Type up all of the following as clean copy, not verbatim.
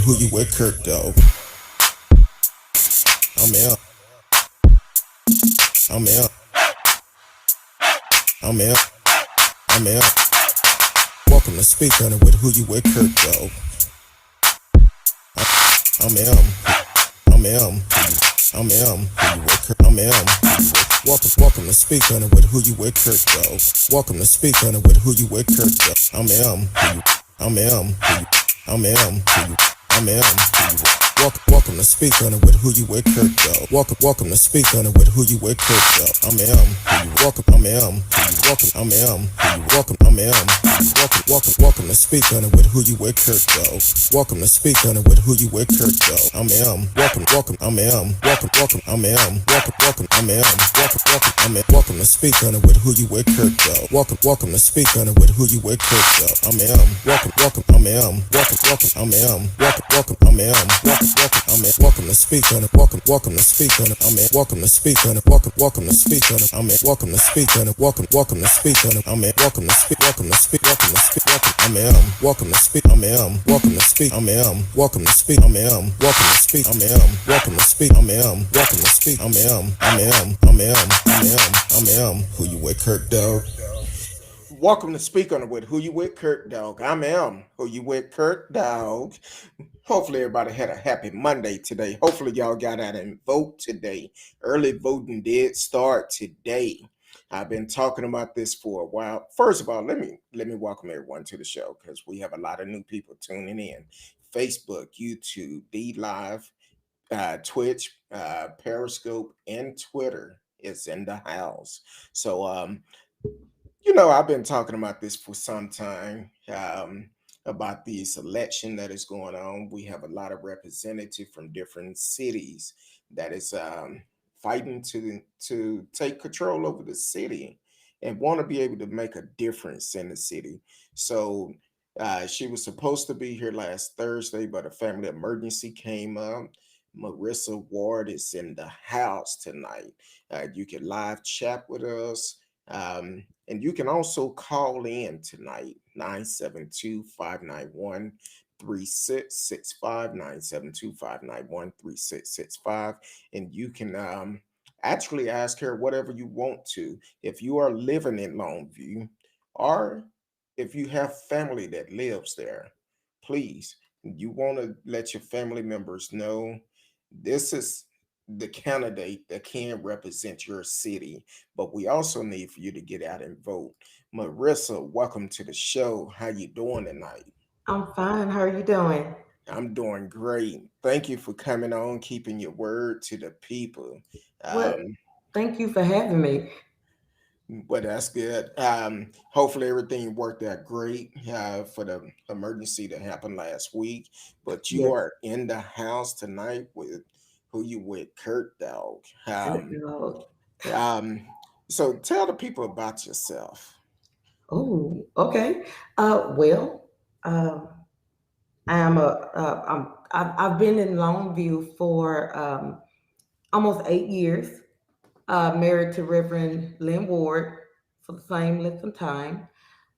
who you with, Kirk, though. I'm out. I'm out. I'm out. I'm out. Welcome to Speak on it with who you with, Kirk, though. I'm out. I'm out. I'm out. Who you with, Kirk? I'm out. Welcome to Speak on it with who you with, Kirk, though. Welcome to Speak on it with who you with, Kirk, though. I'm out. I'm out. I'm out. I'm out. Welcome to Speak on it with who you with, Kirk, though. Welcome to Speak on it with who you with, Kirk, though. I'm welcome. I'm welcome. I'm welcome. I'm welcome to Speak on it with who you with, Kirk, though. Welcome to Speak on it with who you with, Kirk, though. I'm welcome. I'm welcome. I'm welcome. I'm welcome to Speak on it with who you with, Kirk, though. Welcome to Speak on it with who you with, Kirk, though. I'm welcome. I'm welcome. I'm welcome to Speak on it. Welcome to Speak on it. I'm welcome to Speak on it. Welcome to Speak on it. I'm welcome to Speak on it. Welcome to Speak on it. I'm welcome to speak. Welcome to speak. Welcome to speak. I'm welcome to speak. I'm welcome to speak. I'm welcome to speak. I'm welcome to speak. I'm welcome to speak. I'm welcome to speak. I'm who you with, Kirk, dog? Welcome to Speak on it with who you with, Kirk, dog. I'm who you with, Kirk, dog. Hopefully everybody had a happy Monday today. Hopefully y'all got out and vote today. Early voting did start today. I've been talking about this for a while. First of all, let me welcome everyone to the show because we have a lot of new people tuning in. Facebook, YouTube, D Live, Twitch, Periscope, and Twitter is in the house. So I've been talking about this for some time. About this election that is going on. We have a lot of representatives from different cities that is fighting to take control over the city and want to be able to make a difference in the city. So she was supposed to be here last Thursday, but a family emergency came up. Marisa Ward is in the house tonight. You can live chat with us. And you can also call in tonight, 972-591-3665, 972-591-3665. And you can actually ask her whatever you want to. If you are living in Longview or if you have family that lives there, please, you want to let your family members know this is the candidate that can represent your city, but we also need for you to get out and vote. Marisa, welcome to the show. How you doing tonight? I'm fine. How are you doing? I'm doing great. Thank you for coming on, keeping your word to the people. Well, Um, thank you for having me. but that's good. Hopefully everything worked out great for the emergency that happened last week. But you Yes. are in the house tonight with who you with, Kurt Dog. Uh, Um, so tell the people about yourself. oh, okay. Well, um, I am I've been in Longview for almost 8 years. Married to Reverend Lynn Ward for the same length of time.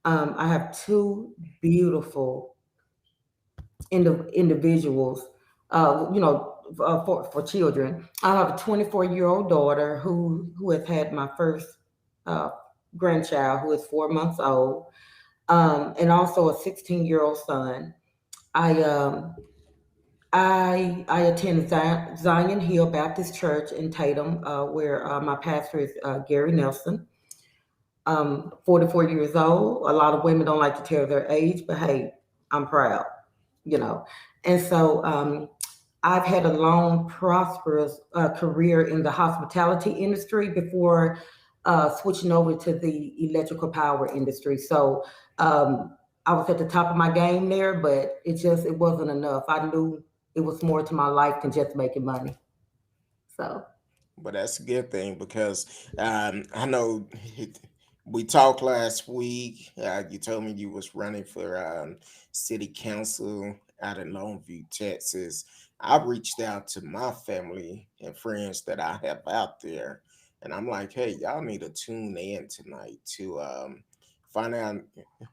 I have two beautiful individuals, for children. I have a 24-year-old daughter who has had my first uh, grandchild, who is 4 months old, and also a 16-year-old son. I I attend Zion Hill Baptist Church in Tatum, where my pastor is Gary Nelson. 44 years old. A lot of women don't like to tell their age, but hey, I'm proud, you know. And so I've had a long, prosperous career in the hospitality industry before switching over to the electrical power industry. So I was at the top of my game there, but it wasn't enough. I knew it was more to my life than just making money. So But that's a good thing because I know we talked last week. You told me you was running for city council out in Longview, Texas. I reached out to my family and friends that I have out there, and I'm like, hey, y'all need to tune in tonight to find out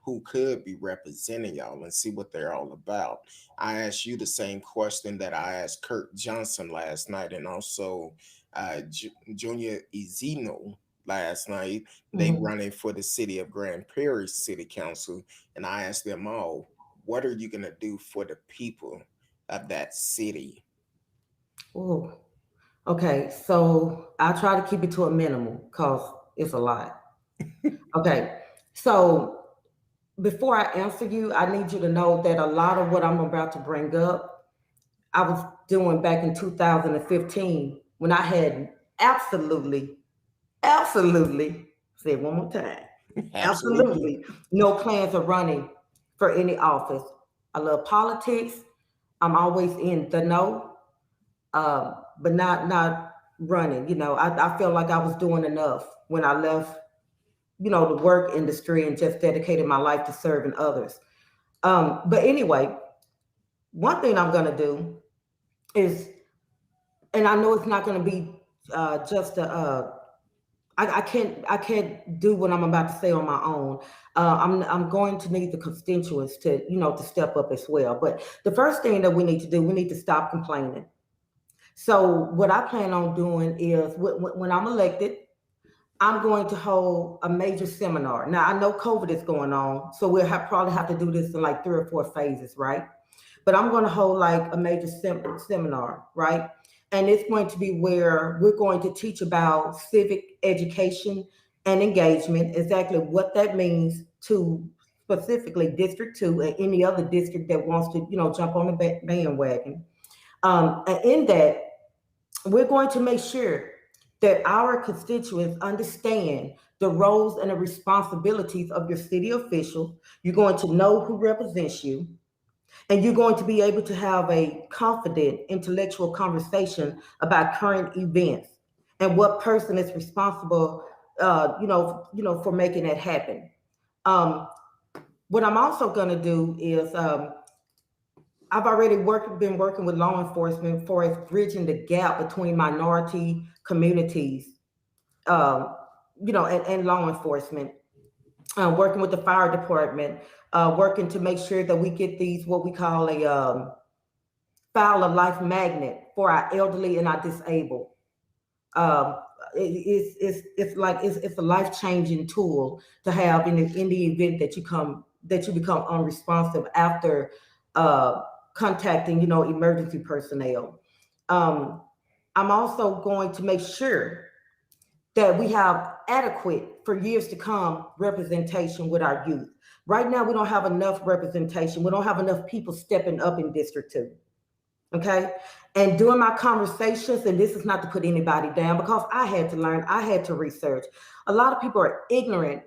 who could be representing y'all and see what they're all about. I asked you the same question that I asked Kurt Johnson last night, and also Junior Ezino last night. They Mhm. running for the city of Grand Prairie City Council, and I asked them all, what are you gonna do for the people of that city? Ooh. Okay, so I try to keep it to a minimum because it's a lot. Okay, so before I answer you, I need you to know that a lot of what I'm about to bring up, I was doing back in 2015 when I had absolutely, absolutely, say it one more time, Absolutely. absolutely no plans of running for any office. I love politics. I'm always in the know, but not running. I feel like I was doing enough when I left, the work industry and just dedicated my life to serving others. But anyway, one thing I'm gonna do is, and I know it's not gonna be just a. I can't do what I'm about to say on my own. I'm going to need the constituents to step up as well. But the first thing that we need to do, we need to stop complaining. So what I plan on doing is when I'm elected, I'm going to hold a major seminar. Now I know COVID is going on, so probably have to do this in like 3 or 4 phases, right? But I'm going to hold like a major seminar, right? And it's going to be where we're going to teach about civic education and engagement, exactly what that means to specifically District 2 and any other district that wants to, jump on the bandwagon. And in that, we're going to make sure that our constituents understand the roles and the responsibilities of your city officials. You're going to know who represents you, and you're going to be able to have a confident intellectual conversation about current events and what person is responsible, for making that happen. Um, what I'm also going to do is I've already been working with law enforcement for as bridging the gap between minority communities, um, and law enforcement. Working with the fire department, working to make sure that we get these what we call a file of life magnet for our elderly and our disabled. Um, it's a life changing tool to have in the event that you become unresponsive after uh, contacting emergency personnel. Um, I'm also going to make sure that we have adequate for years to come representation with our youth. Right now, we don't have enough representation. We don't have enough people stepping up in District 2. Okay. And during my conversations, and this is not to put anybody down because I had to learn, I had to research. A lot of people are ignorant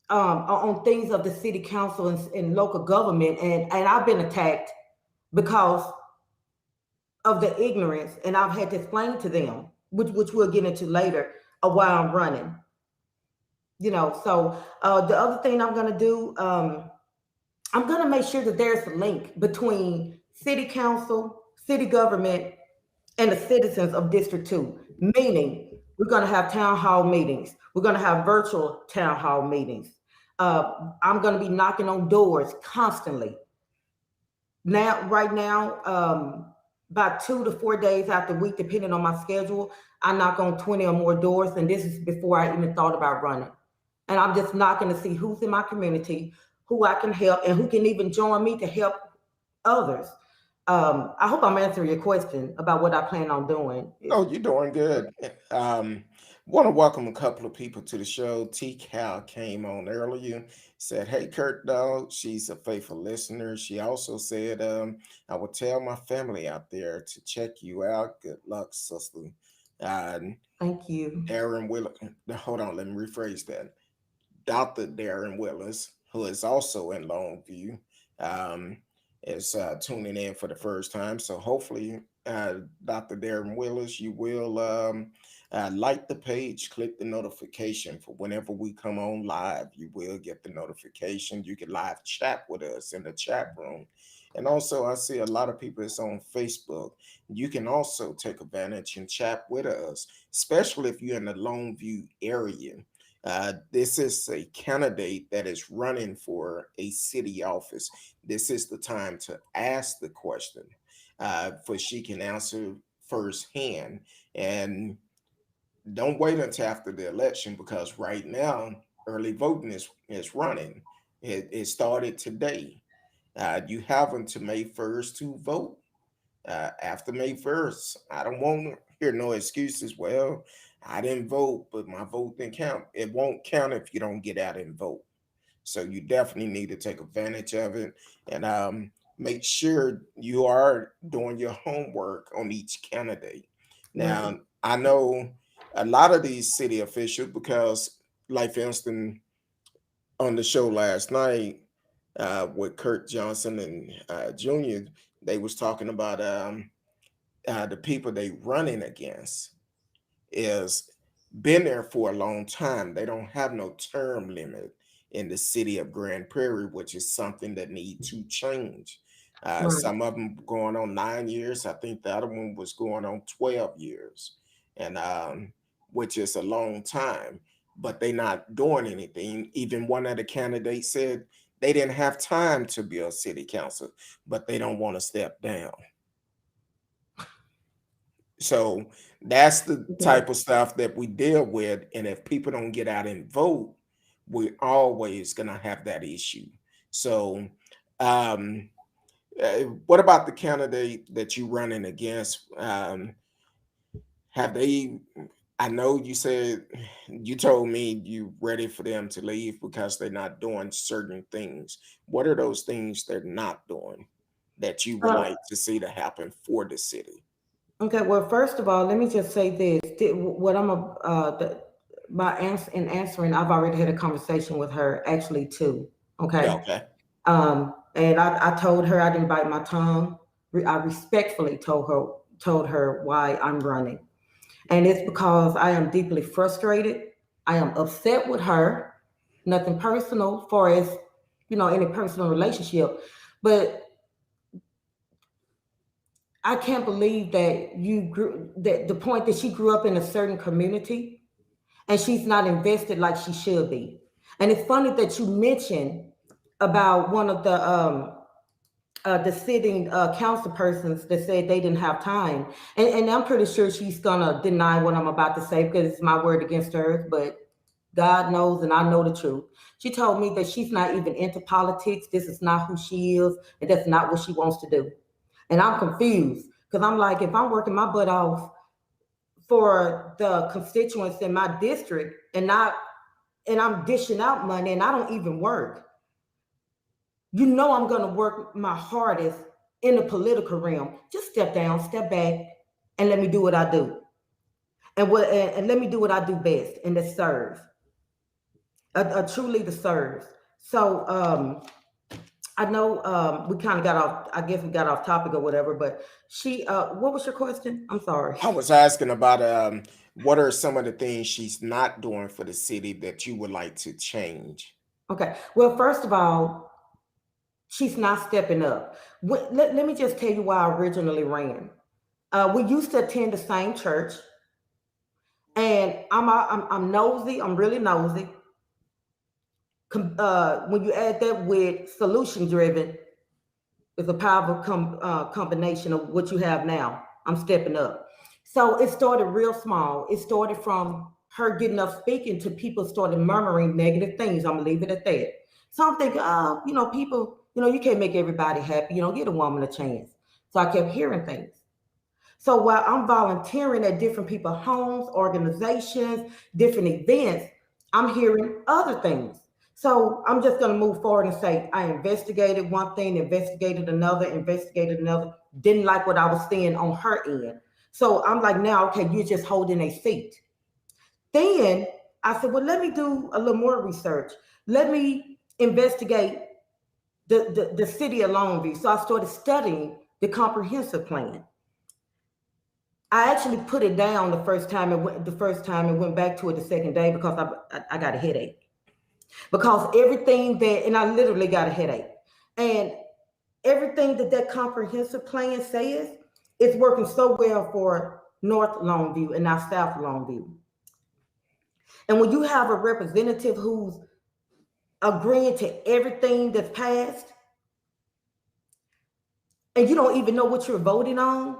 on things of the city council and local government. And I've been attacked because of the ignorance. And I've had to explain to them, which we'll get into later, why I'm running. So the other thing I'm going to do, I'm going to make sure that there's a link between city council, city government, and the citizens of District 2, meaning we're going to have town hall meetings. We're going to have virtual town hall meetings. I'm going to be knocking on doors constantly. Right now, about 2 to 4 days out the week, depending on my schedule, I knock on 20 or more doors, and this is before I even thought about running. And I'm just knocking to see who's in my community, who I can help, and who can even join me to help others. I hope I'm answering your question about what I plan on doing. No, you're doing good. Um, Want to welcome a couple of people to the show. T. Cal came on earlier, said, "Hey, Kurt, dog." She's a faithful listener. She also said, "I will tell my family out there to check you out. Good luck, sister." Uh, Thank you. Darren Will. Hold on, let me rephrase that. Dr. Darren Willis, who is also in Longview, um, is tuning in for the first time. So hopefully, Dr. Darren Willis, you will like the page, click the notification for whenever we come on live. You will get the notification. You can live chat with us in the chat room. And also, I see a lot of people that's on Facebook. You can also take advantage and chat with us, especially if you're in the Longview area. This is a candidate that is running for a city office. This is the time to ask the question, for she can answer firsthand. And don't wait until after the election, because right now early voting is running. It started today. You have until May 1st to vote. After May 1st, I don't want to hear no excuses. Well, I didn't vote, but my vote didn't count. It won't count if you don't get out and vote. So you definitely need to take advantage of it, and make sure you are doing your homework on each candidate. Right. Now, I know a lot of these city officials, because, like for instance, on the show last night, with Kurt Johnson and Junior, they was talking about the people they running against is been there for a long time. They don't have no term limit in the city of Grand Prairie, which is something that need to change. Right. Some of them going on 9 years. I think the other one was going on 12 years, and which is a long time. But they not doing anything. Even one of the candidates said they didn't have time to be a city council, but they don't want to step down. So that's the Okay. type of stuff that we deal with. And if people don't get out and vote, we're always going to have that issue. So, um, what about the candidate that you're running against? Have they? I know you said you told me you ready for them to leave because they're not doing certain things. What are those things they're not doing that you would Uh, like to see to happen for the city? okay. Well, first of all, let me just say this. What I'm a by in answering, I've already had a conversation with her actually too. Yeah, Okay. okay. And I told her I didn't bite my tongue. I respectfully told her why I'm running, and it's because I am deeply frustrated. I am upset with her. Nothing personal, for as any personal relationship, but I can't believe that the point that she grew up in a certain community and she's not invested like she should be. And it's funny that you mentioned about one of the sitting council persons that said they didn't have time. And I'm pretty sure she's gonna deny what I'm about to say because it's my word against hers, but God knows and I know the truth. She told me that she's not even into politics. This is not who she is, and that's not what she wants to do. And I'm confused because I'm like, if I'm working my butt off for the constituents in my district and I'm dishing out money and I don't even work, I'm gonna work my hardest in the political realm. Just step down, step back, and let me do what I do. And let me do what I do best, and that serve. A true leader serves. So I know we kind of got off. I guess we got off topic or whatever. But what was your question? I'm sorry. I was asking about what are some of the things she's not doing for the city that you would like to change? Okay. Well, first of all, she's not stepping up. Let me just tell you why I originally ran. We used to attend the same church, and I'm nosy. I'm really nosy. When you add that with solution driven, it's a powerful combination of what you have now. I'm stepping up. So it started real small. It started from her getting up speaking to people started murmuring negative things. I'm gonna leave it at that. So I'm thinking, people, you can't make everybody happy. Get a woman a chance. So I kept hearing things. So while I'm volunteering at different people's homes, organizations, different events, I'm hearing other things. So I'm just going to move forward and say, I investigated one thing, investigated another, didn't like what I was seeing on her end. So I'm like, now, okay, you're just holding a seat. Then I said, well, let me do a little more research. Let me investigate the city of Longview. So I started studying the comprehensive plan. I actually put it down the first time and went back to it the second day because I got a headache. Because everything and I literally got a headache. And everything that comprehensive plan says is working so well for North Longview and now South Longview. And when you have a representative who's agreeing to everything that's passed, and you don't even know what you're voting on,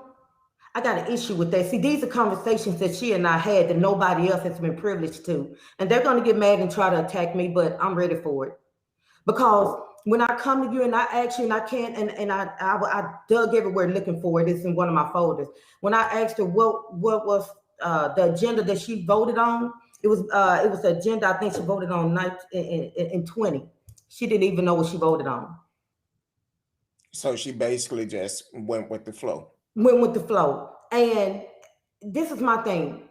I got an issue with that. See, these are conversations that she and I had that nobody else has been privileged to. And they're going to get mad and try to attack me, but I'm ready for it. Because when I come to you and I ask you and I can't, and I dug everywhere looking for it, it's in one of my folders. When I asked her what was the agenda that she voted on, it was the agenda I think she voted on in 20. She didn't even know what she voted on. So she basically just went with the flow. Went with the flow. And this is my thing.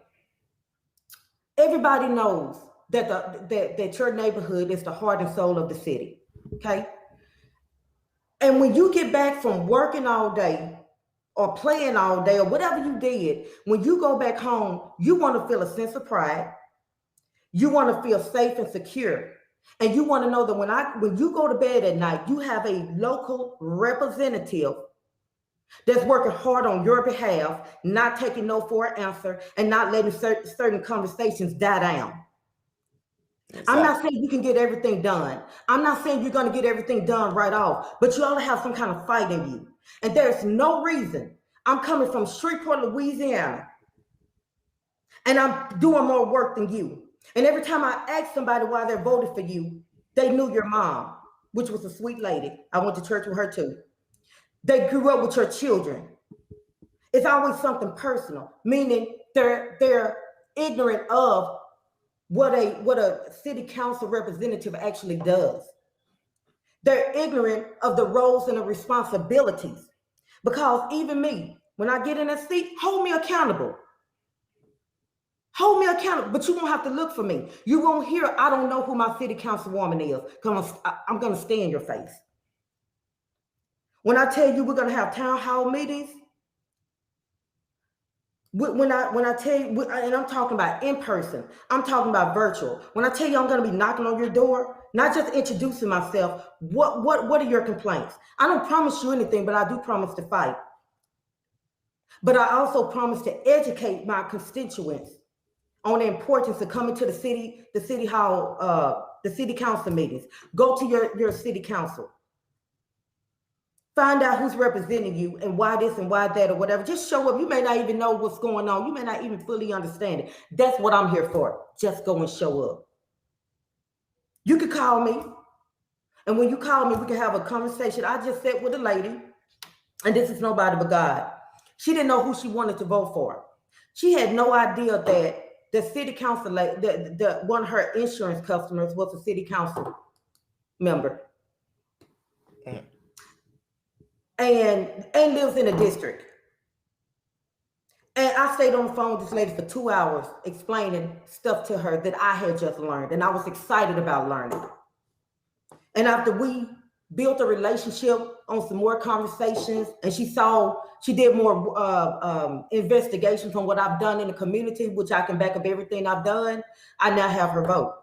Everybody knows that that your neighborhood is the heart and soul of the city. Okay. And when you get back from working all day or playing all day or whatever you did, when you go back home, you want to feel a sense of pride. You want to feel safe and secure. And you want to know that when you go to bed at night, you have a local representative that's working hard on your behalf, not taking no for an answer, and not letting certain conversations die down. Exactly. I'm not saying you can get everything done. I'm not saying you're going to get everything done right off, but you ought to have some kind of fight in you. And there's no reason. I'm coming from Shreveport, Louisiana, and I'm doing more work than you. And every time I ask somebody why they voted for you, they knew your mom, which was a sweet lady. I went to church with her too. They grew up with your children. It's always something personal, meaning they're ignorant of what a city council representative actually does. They're ignorant of the roles and the responsibilities. Because even me, when I get in a seat, hold me accountable. Hold me accountable, but you won't have to look for me. You won't hear, I don't know who my city councilwoman is, because I'm going to stay in your face. When I tell you we're going to have town hall meetings, when I tell you, and I'm talking about in person, I'm talking about virtual. When I tell you I'm going to be knocking on your door, not just introducing myself, what are your complaints? I don't promise you anything, but I do promise to fight. But I also promise to educate my constituents on the importance of coming to the city hall, the city council meetings. Go to your city council. Find out who's representing you and why this and why that or whatever. Just show up. You may not even know what's going on. You may not even fully understand it. That's what I'm here for. Just go and show up. You could call me. And when you call me, we can have a conversation. I just sat with a lady, and this is nobody but God. She didn't know who she wanted to vote for. She had no idea that the city council, one of her insurance customers was a city council member. And lives in a district. And I stayed on the phone with this lady for 2 hours explaining stuff to her that I had just learned. And I was excited about learning. And after we built a relationship on some more conversations, and she did more investigations on what I've done in the community, which I can back up everything I've done, I now have her vote.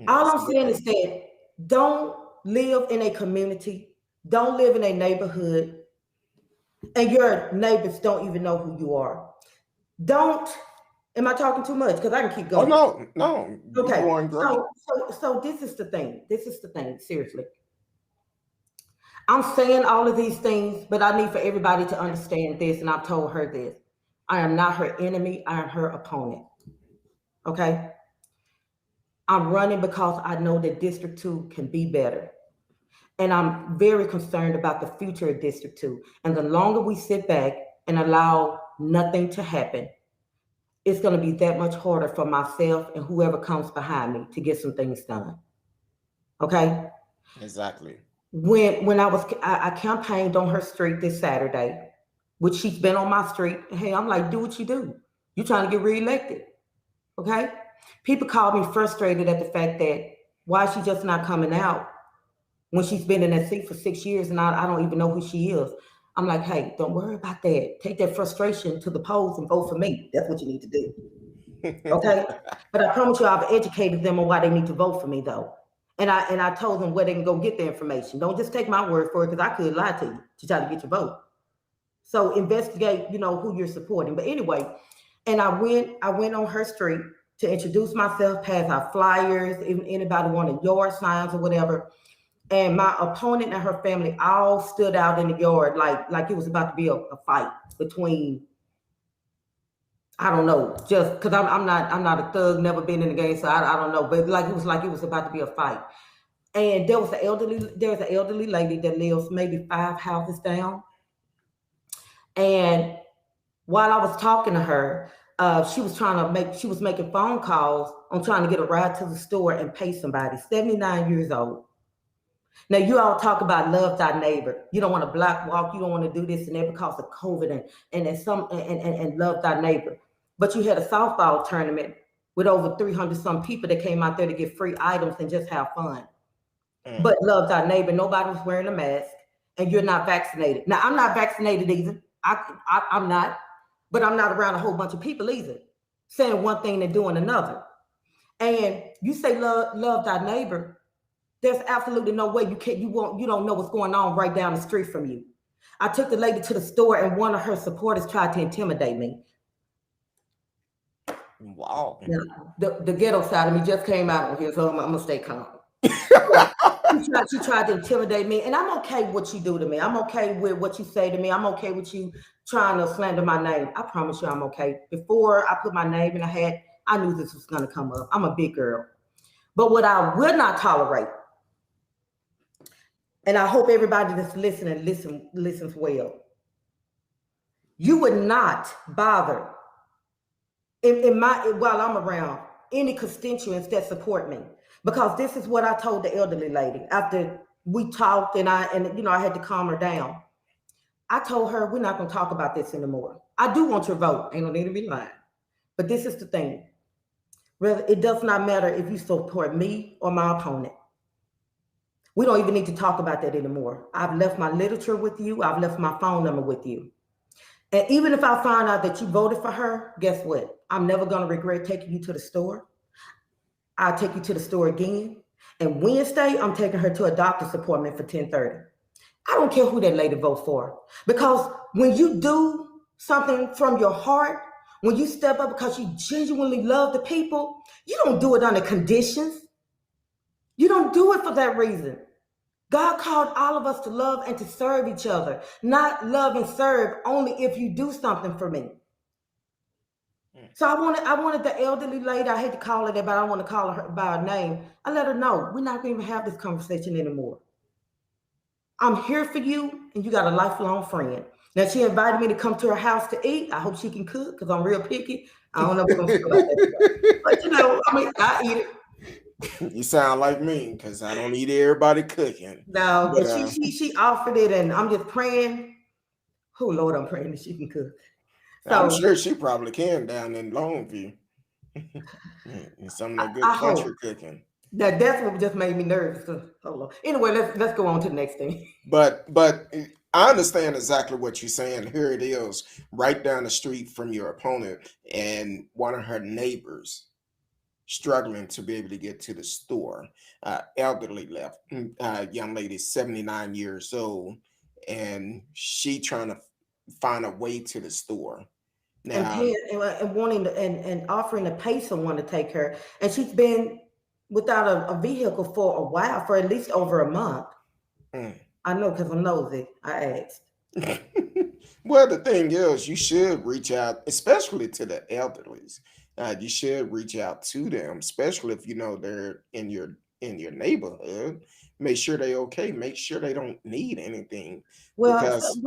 All I'm saying is that don't live in a community, don't live in a neighborhood, and your neighbors don't even know who you are. Am I talking too much? Because I can keep going. Oh, no. Okay. So this is the thing. Seriously. I'm saying all of these things, but I need for everybody to understand this, and I've told her this. I am not her enemy. I am her opponent. Okay? I'm running because I know that District 2 can be better. And I'm very concerned about the future of District 2. And the longer we sit back and allow nothing to happen, it's going to be that much harder for myself and whoever comes behind me to get some things done. Okay? Exactly. When I campaigned on her street this Saturday, which she's been on my street. Hey, I'm like, do what you do. You're trying to get reelected. Okay? People call me frustrated at the fact that why is she just not coming out when she's been in that seat for 6 years and I don't even know who she is. I'm like, hey, don't worry about that. Take that frustration to the polls and vote for me. That's what you need to do. Okay? But I promise you I've educated them on why they need to vote for me though. And I told them where they can go get the information. Don't just take my word for it, because I could lie to you to try to get your vote. So investigate, who you're supporting. But anyway, And I went on her street to introduce myself, pass out flyers, if anybody wanted yard signs or whatever. And my opponent and her family all stood out in the yard like it was about to be a fight between, I don't know, just because I'm not a thug, never been in the game, so I don't know, but like it was about to be a fight. And there's an elderly lady that lives maybe 5 houses down. And while I was talking to her, she was making phone calls on trying to get a ride to the store and pay somebody. 79 years old. Now you all talk about love thy neighbor. You don't want to block walk. You don't want to do this and that because of COVID and love thy neighbor. But you had a softball tournament with over 300 some people that came out there to get free items and just have fun. But love thy neighbor. Nobody was wearing a mask, and you're not vaccinated. Now I'm not vaccinated either. I'm not, but I'm not around a whole bunch of people either, saying one thing and doing another. And you say love thy neighbor. There's absolutely no way you don't know what's going on right down the street from you. I took the lady to the store and one of her supporters tried to intimidate me. Wow. Now, the ghetto side of me just came out of here, so I'm gonna stay calm. She tried to intimidate me, and I'm okay with what you do to me. I'm okay with what you say to me. I'm okay with you trying to slander my name. I promise you I'm okay. Before I put my name in a hat, I knew this was gonna come up. I'm a big girl. But what I will not tolerate, and I hope everybody that's listening listens well. You would not bother while I'm around any constituents that support me, because this is what I told the elderly lady after we talked and I had to calm her down. I told her we're not going to talk about this anymore. I do want your vote. Ain't no need to be lying, but this is the thing. It does not matter if you support me or my opponent. We don't even need to talk about that anymore. I've left my literature with you. I've left my phone number with you. And even if I find out that you voted for her, guess what? I'm never going to regret taking you to the store. I'll take you to the store again. And Wednesday, I'm taking her to a doctor's appointment for 10:30. I don't care who that lady votes for. Because when you do something from your heart, when you step up because you genuinely love the people, you don't do it under conditions. You don't do it for that reason. God called all of us to love and to serve each other, not love and serve only if you do something for me. So I wanted the elderly lady, I hate to call her that, but I don't want to call her by her name. I let her know we're not going to even have this conversation anymore. I'm here for you, and you got a lifelong friend. Now, she invited me to come to her house to eat. I hope she can cook because I'm real picky. I don't know what's going to feel about that. But, I eat it. You sound like me because I don't eat everybody cooking. No, but she offered it, and I'm just praying. Oh Lord, I'm praying that she can cook. So, I'm sure she probably can down in Longview. And some of that good country cooking. That's what just made me nervous. Anyway, let's go on to the next thing. But I understand exactly what you're saying. Here it is, right down the street from your opponent, and one of her neighbors struggling to be able to get to the store. Elderly young lady, 79 years old, and she trying to find a way to the store. Now, and wanting to, and offering to pay someone to take her, and she's been without a vehicle for a while, for at least over a month. I know because I'm nosy. I asked. Well, the thing is, you should reach out, especially to the elderlies. You should reach out to them, especially if you know they're in your neighborhood. Make sure they're okay. Make sure they don't need anything. Well, Because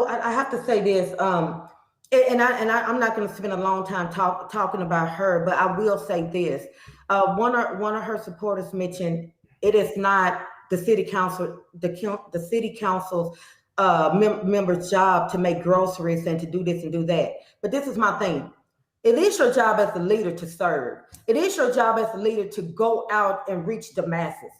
I have to say this. I'm not going to spend a long time talking about her, but I will say this. One of her supporters mentioned it is not the city council, the city council's member's job to make groceries and to do this and do that. But this is my thing. It is your job as a leader to serve. It is your job as a leader to go out and reach the masses.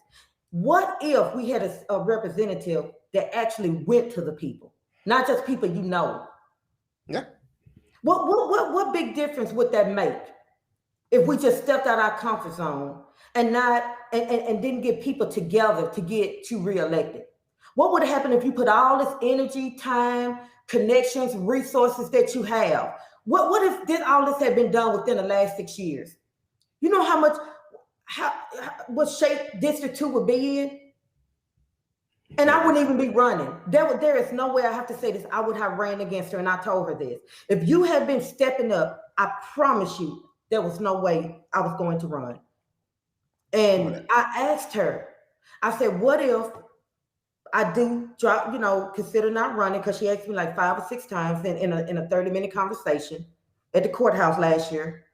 What if we had a representative that actually went to the people, not just people you know? Yeah. What big difference would that make if we just stepped out our comfort zone and didn't get people together to get you reelected? What would happen if you put all this energy, time, connections, resources that you have? What if all this had been done within the last 6 years? You know how what shape District 2 would be in? And I wouldn't even be running. There is no way, I have to say this, I would have ran against her, and I told her this. If you had been stepping up, I promise you, there was no way I was going to run. And I asked her, I said, what if I do drop, consider not running? Because she asked me like 5 or 6 times in a 30-minute conversation at the courthouse last year.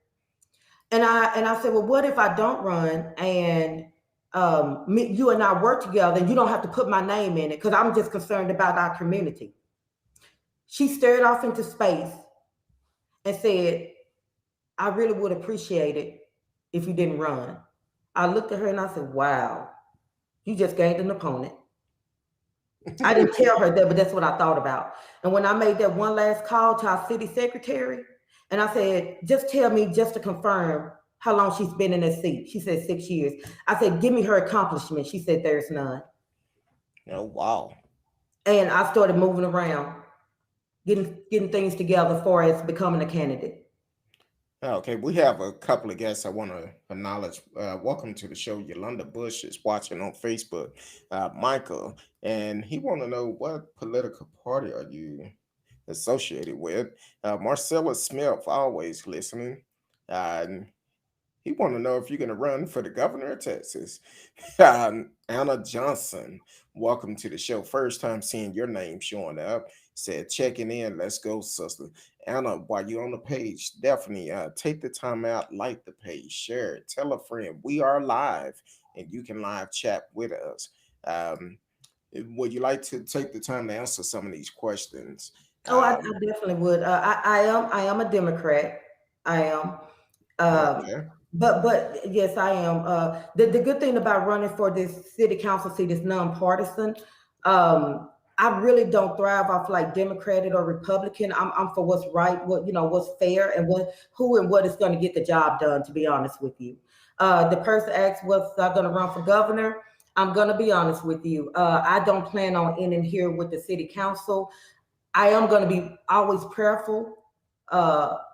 And I said, well, what if I don't run and you and I work together and you don't have to put my name in it because I'm just concerned about our community. She stared off into space and said, I really would appreciate it if you didn't run. I looked at her and I said, wow, you just gained an opponent. I didn't tell her that, but that's what I thought about. And when I made that one last call to our city secretary, and I said, just tell me just to confirm how long she's been in that seat. She said 6 years. I said, give me her accomplishment. She said, there's none. Oh, wow. And I started moving around, getting things together for as becoming a candidate. Okay, we have a couple of guests I want to acknowledge. Welcome to the show. Yolanda Bush is watching on Facebook. Michael, and he want to know, what political party are you associated with? Marcella Smith, always listening. He want to know if you're going to run for the governor of Texas. Anna Johnson, welcome to the show. First time seeing your name showing up. Said, checking in. Let's go, sister. Anna, while you're on the page, definitely take the time out, like the page, share it, tell a friend. We are live, and you can live chat with us. Would you like to take the time to answer some of these questions? I definitely would. I am a Democrat. I am. Okay. But yes, I am. The good thing about running for this city council seat is nonpartisan. I really don't thrive off like Democratic or Republican. I'm for what's right, what's fair, and who and what is going to get the job done. To be honest with you, the person asked, "Was I going to run for governor?" I'm going to be honest with you. I don't plan on ending here with the city council. I am going to be always prayerful,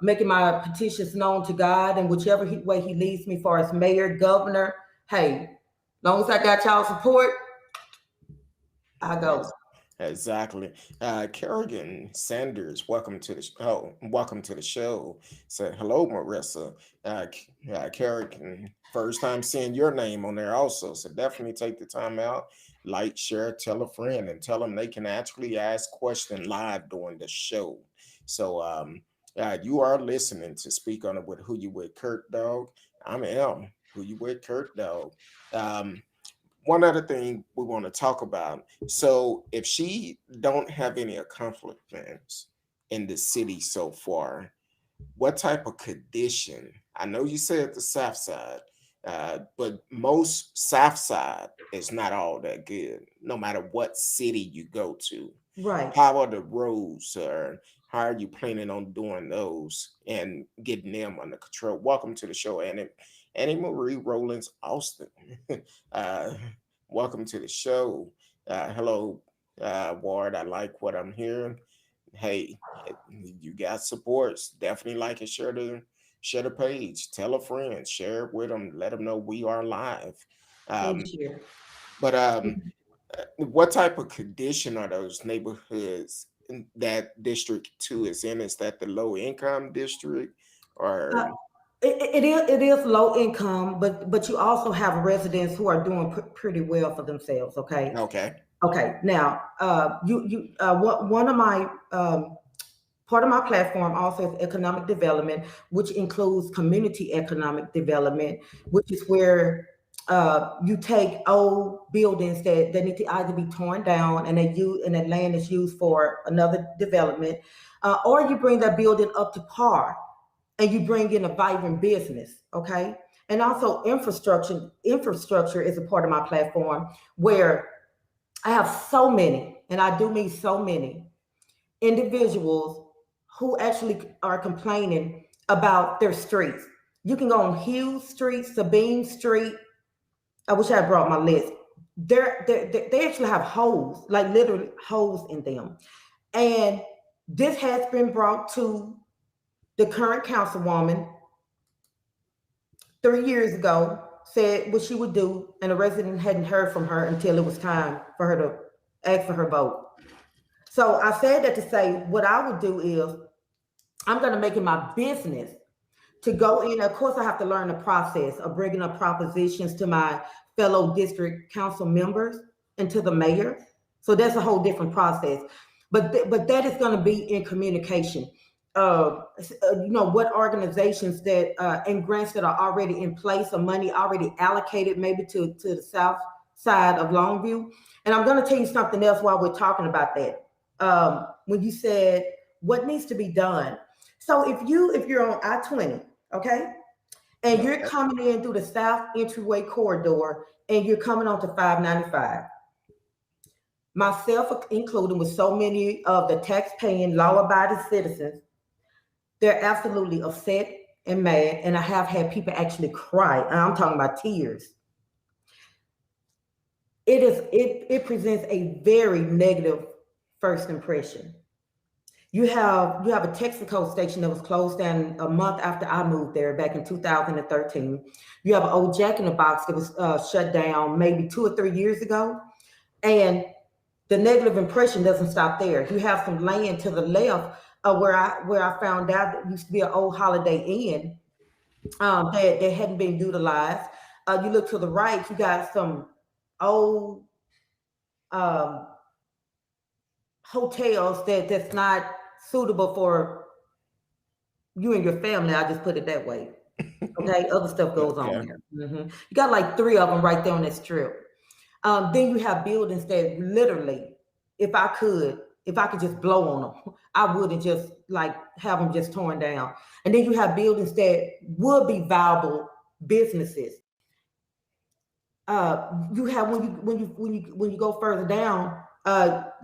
making my petitions known to God, and whichever way He leads me, for as mayor, governor. Hey, long as I got y'all support, I go. Exactly. Kerrigan Sanders, welcome to the welcome to the show. Said hello, Marisa. Kerrigan, first time seeing your name on there also. So definitely take the time out, like, share, tell a friend, and tell them they can actually ask questions live during the show. So you are listening to Speak on It with Who You With Kurt Dog. I'm M. Who You With Kurt Dog. One other thing we want to talk about. So if she don't have any accomplishments in the city so far, what type of condition? I know you said the South Side, but most South Side is not all that good, no matter what city you go to. Right. How are the roads, or how are you planning on doing those and getting them under control? Welcome to the show, Annie Marie Rollins Austin. uh, welcome to the show. Hello, Ward. I like what I'm hearing. Hey, you got supports. Definitely like and share the page. Tell a friend. Share it with them. Let them know we are live. Thank Um, you. but what type of condition are those neighborhoods that District 2 is in? Is that the low income district, or It is low income, but you also have residents who are doing pretty well for themselves. Okay. okay? Okay. Now, one of my part of my platform also is economic development, which includes community economic development, which is where you take old buildings that need to either be torn down and that land is used for another development, or you bring that building up to par and you bring in a vibrant business. Okay. And also infrastructure is a part of my platform, where I have so many, and I do mean so many individuals who actually are complaining about their streets. You can go on Hughes Street, Sabine Street. I wish I had brought my list. They actually have holes, like literally holes in them. And this has been brought to The current councilwoman 3 years ago said what she would do, and the resident hadn't heard from her until it was time for her to ask for her vote. So I said that to say what I would do is I'm going to make it my business to go in. Of course, I have to learn the process of bringing up propositions to my fellow district council members and to the mayor. So that's a whole different process. But that is going to be in communication. What organizations that and grants that are already in place, or money already allocated maybe to the south side of Longview. And I'm going to tell you something else while we're talking about that. When you said what needs to be done. So if you're on I-20, okay, and you're coming in through the south entryway corridor and you're coming onto 595, myself included, with so many of the tax-paying, law-abiding citizens, they're absolutely upset and mad, and I have had people actually cry, and I'm talking about tears. It presents a very negative first impression. You have a Texaco station that was closed down a month after I moved there back in 2013. You have an old Jack in the Box that was shut down maybe 2 or 3 years ago, and the negative impression doesn't stop there. You have some land to the left where I found out that used to be an old Holiday Inn that hadn't been utilized. You look to the right, you got some old hotels that's not suitable for you and your family. I just put it that way. Okay, other stuff goes on there. You got like 3 of them right there on that strip. Then you have buildings that literally, if I could just blow on them, I wouldn't just like have them just torn down. And then you have buildings that would be viable businesses. You have when you go further down.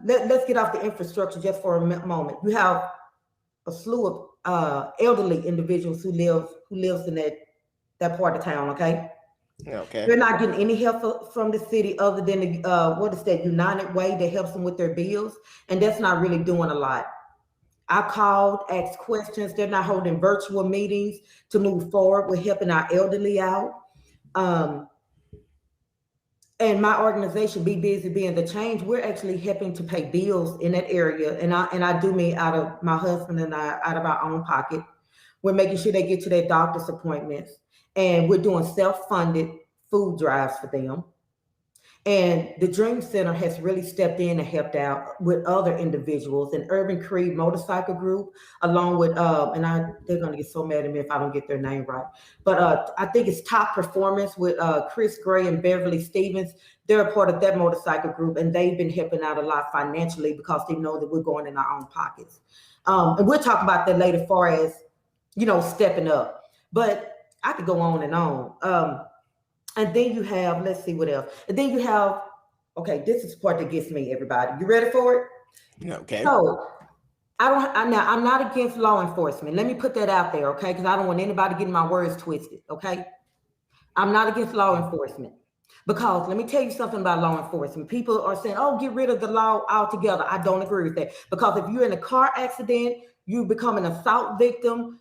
Let's get off the infrastructure just for a moment. You have a slew of elderly individuals who lives in that part of town. Okay. They're not getting any help from the city other than what is that United Way that helps them with their bills, and that's not really doing a lot. I called, asked questions. They're not holding virtual meetings to move forward with helping our elderly out. And my organization, Be Busy Being the Change, we're actually helping to pay bills in that area. And I do mean out of my husband and I, out of our own pocket. We're making sure they get to their doctor's appointments. And we're doing self-funded food drives for them. And the Dream Center has really stepped in and helped out with other individuals, an Urban Creed motorcycle group, along with, they're going to get so mad at me if I don't get their name right. But I think it's Top Performance with Chris Gray and Beverly Stevens. They're a part of that motorcycle group, and they've been helping out a lot financially because they know that we're going in our own pockets. And we'll talk about that later as far as, stepping up. But I could go on and on. And then you have, let's see what else. And then you have, okay, this is the part that gets me, everybody. You ready for it? Okay. So I'm not against law enforcement. Let me put that out there, okay? Because I don't want anybody getting my words twisted, okay? I'm not against law enforcement. Because let me tell you something about law enforcement. People are saying, oh, get rid of the law altogether. I don't agree with that. Because if you're in a car accident, you become an assault victim,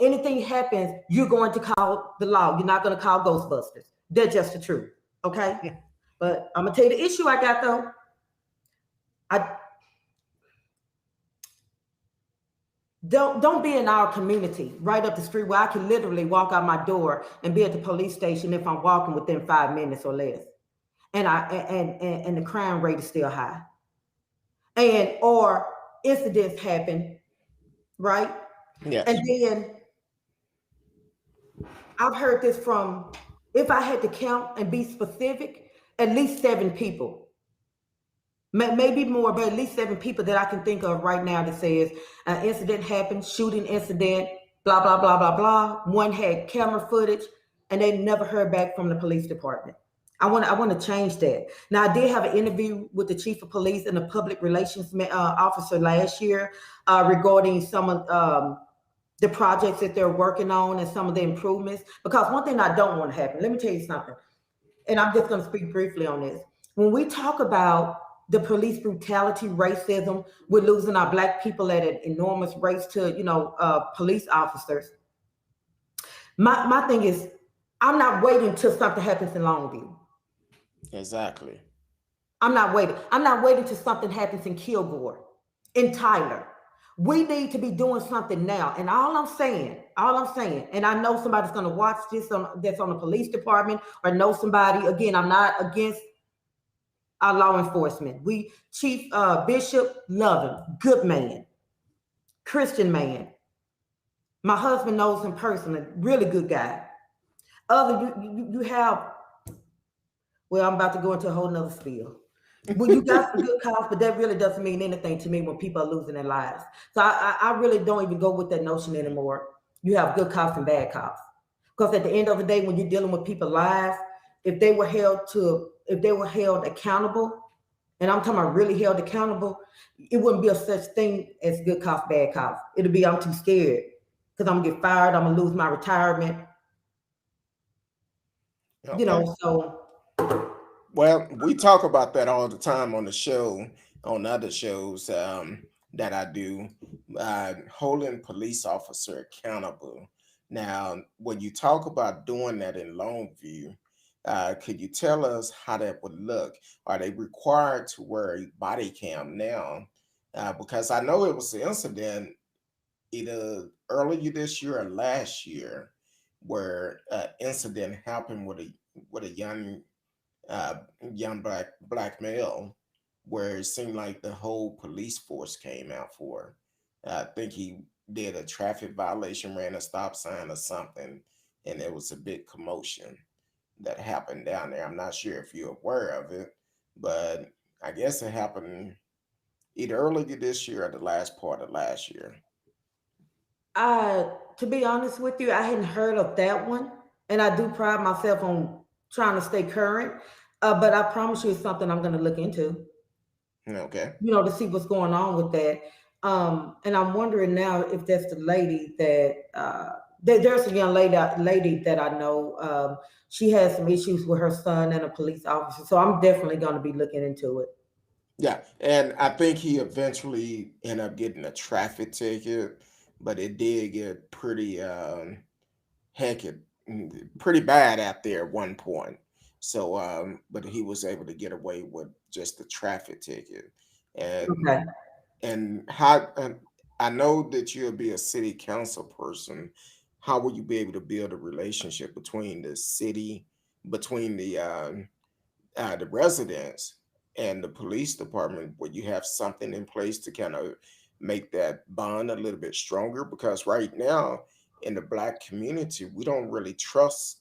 anything happens, you're going to call the law. You're not going to call Ghostbusters. They're just the truth. Okay. Yeah. But I'm going to tell you the issue I got though. Don't be in our community right up the street where I can literally walk out my door and be at the police station if I'm walking within 5 minutes or less. And the crime rate is still high. Or incidents happen, right? Yes. And then I've heard this from, if I had to count and be specific, at least 7 people, maybe more, but at least 7 people that I can think of right now that says an incident happened, shooting incident, blah, blah, blah, blah, blah. One had camera footage and they never heard back from the police department. I want to change that. Now, I did have an interview with the chief of police and the public relations officer last year regarding some of the projects that they're working on and some of the improvements. Because one thing I don't want to happen, let me tell you something, and I'm just going to speak briefly on this. When we talk about the police brutality, racism. We're losing our black people at an enormous race to, police officers. My thing is, I'm not waiting till something happens in Longview. Exactly. I'm not waiting. I'm not waiting till something happens in Kilgore, in Tyler. We need to be doing something now. And all I'm saying, and I know somebody's going to watch this that's on the police department or know somebody. Again, I'm not against our law enforcement. We Chief Bishop, love him, good man, Christian man. My husband knows him personally, really good guy. Other you have, well, I'm about to go into a whole nother spiel. Well, you got some good cops, but that really doesn't mean anything to me when people are losing their lives. So I really don't even go with that notion anymore. You have good cops and bad cops. Because at the end of the day, when you're dealing with people's lives, if they were held accountable, and I'm talking about really held accountable, it wouldn't be a such thing as good cops, bad cops. It'll be I'm too scared because I'm gonna get fired, I'm gonna lose my retirement. Okay. So Well, we talk about that all the time on the show, on other shows that I do, holding police officer accountable. Now, when you talk about doing that in Longview, could you tell us how that would look? Are they required to wear a body cam now? Because I know it was an incident either earlier this year or last year where an incident happened with a uh, young black male, where it seemed like the whole police force came out for. I think he did a traffic violation, ran a stop sign or something, and there was a big commotion that happened down there. I'm not sure if you're aware of it, but I guess it happened either earlier this year or the last part of last year. to be honest with you, I hadn't heard of that one, and I do pride myself on trying to stay current. But I promise you, it's something I'm going to look into. Okay. To see what's going on with that. And I'm wondering now if that's the lady that there's a young lady that I know. She has some issues with her son and a police officer, so I'm definitely going to be looking into it. Yeah, and I think he eventually ended up getting a traffic ticket, but it did get pretty hectic, pretty bad out there at one point. So, but he was able to get away with just the traffic ticket, and Okay. and I know that you'll be a city council person. How will you be able to build a relationship between the city, between the residents and the police department, where you have something in place to kind of make that bond a little bit stronger? Because right now in the black community, we don't really trust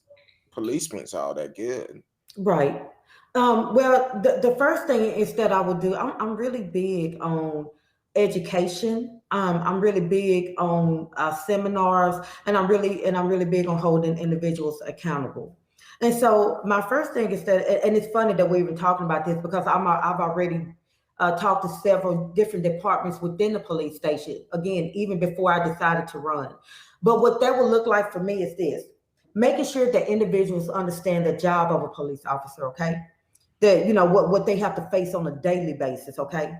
policemen all that good. Right. Well, the first thing is that I would do. I'm really big on education. I'm really big on seminars, and I'm really big on holding individuals accountable. And so my first thing is that, and it's funny that we're even talking about this because I've already talked to several different departments within the police station. Again, even before I decided to run. But what that would look like for me is this: making sure that individuals understand the job of a police officer, okay? That what they have to face on a daily basis, okay?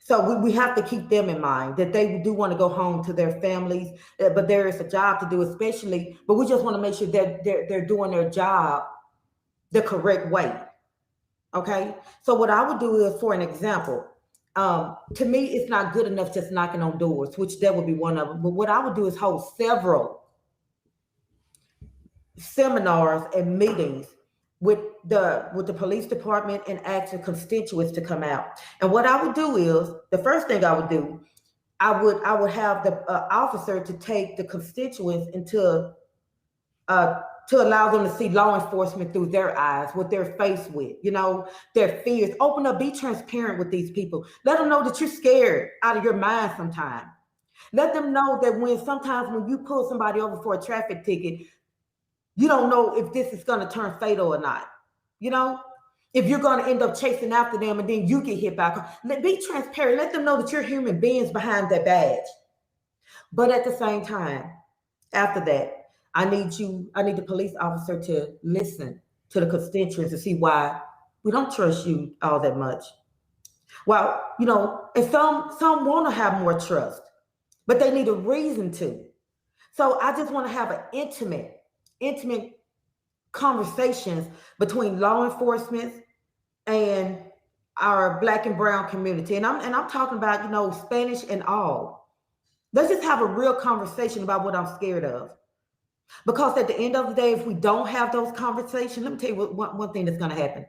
So we have to keep them in mind that they do want to go home to their families, but there is a job to do, especially. But we just want to make sure that they're doing their job the correct way, okay? So what I would do is, for an example, to me, it's not good enough just knocking on doors, which that would be one of them. But what I would do is hold several seminars and meetings with the police department and ask the constituents to come out. And what I would do is, the first thing I would do, I would have the officer to take the constituents into to allow them to see law enforcement through their eyes, what they're faced with, their fears. Open up, be transparent with these people. Let them know that you're scared out of your mind sometimes. Let them know that sometimes when you pull somebody over for a traffic ticket, you don't know if this is going to turn fatal or not. You know, if you're going to end up chasing after them and then you get hit by a car. Be transparent. Let them know that you're human beings behind that badge. But at the same time, after that, I need the police officer to listen to the constituents to see why we don't trust you all that much. Well, and some want to have more trust, but they need a reason to. So I just want to have an intimate conversations between law enforcement and our black and brown community. And I'm talking about, Spanish and all. Let's just have a real conversation about what I'm scared of. Because at the end of the day, if we don't have those conversations, let me tell you one thing that's going to happen.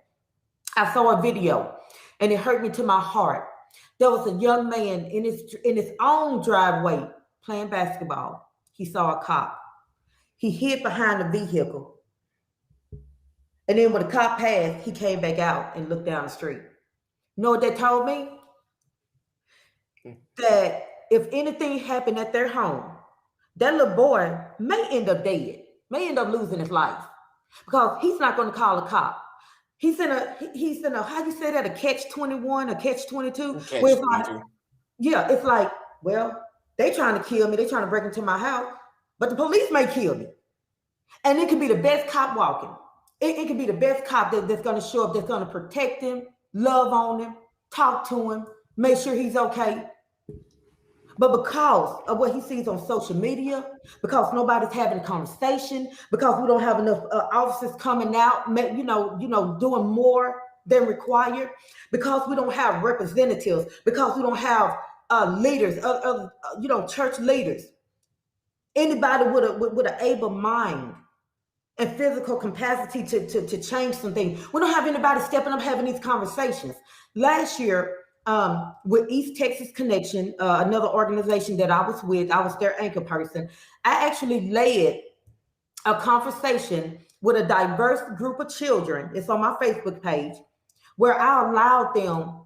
I saw a video and it hurt me to my heart. There was a young man in his own driveway playing basketball. He saw a cop. He hid behind the vehicle. And then when the cop passed, he came back out and looked down the street. You know what they told me? That if anything happened at their home, that little boy may end up dead, may end up losing his life because he's not going to call a cop. He's in a how you say that, a catch-21, a catch-22, where Catch it's like, 22. yeah, it's like, well, they trying to kill me, they trying to break into my house, but the police may kill me. And it could be the best cop walking. It could be the best cop that's going to show up, that's going to protect him, love on him, talk to him, make sure he's okay. But because of what he sees on social media, because nobody's having a conversation, because we don't have enough officers coming out, doing more than required, because we don't have representatives, because we don't have leaders, church leaders, anybody with an able mind and physical capacity to change something. We don't have anybody stepping up having these conversations. Last year, with East Texas Connection, another organization that I was with, I was their anchor person. I actually led a conversation with a diverse group of children. It's on my Facebook page, where I allowed them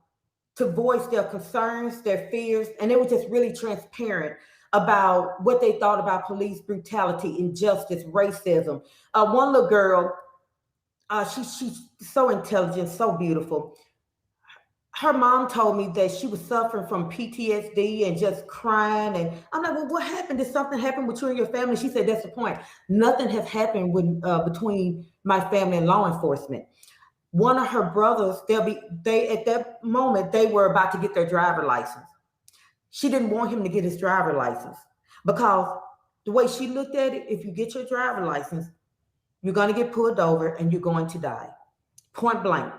to voice their concerns, their fears, and they were just really transparent about what they thought about police brutality, injustice, racism. One little girl, she's so intelligent, so beautiful. Her mom told me that she was suffering from PTSD and just crying. And I'm like, well, what happened? Did something happen with you and your family? She said, that's the point. Nothing has happened between my family and law enforcement. One of her brothers, they at that moment, they were about to get their driver license. She didn't want him to get his driver license because the way she looked at it, if you get your driver license, you're going to get pulled over and you're going to die. Point blank.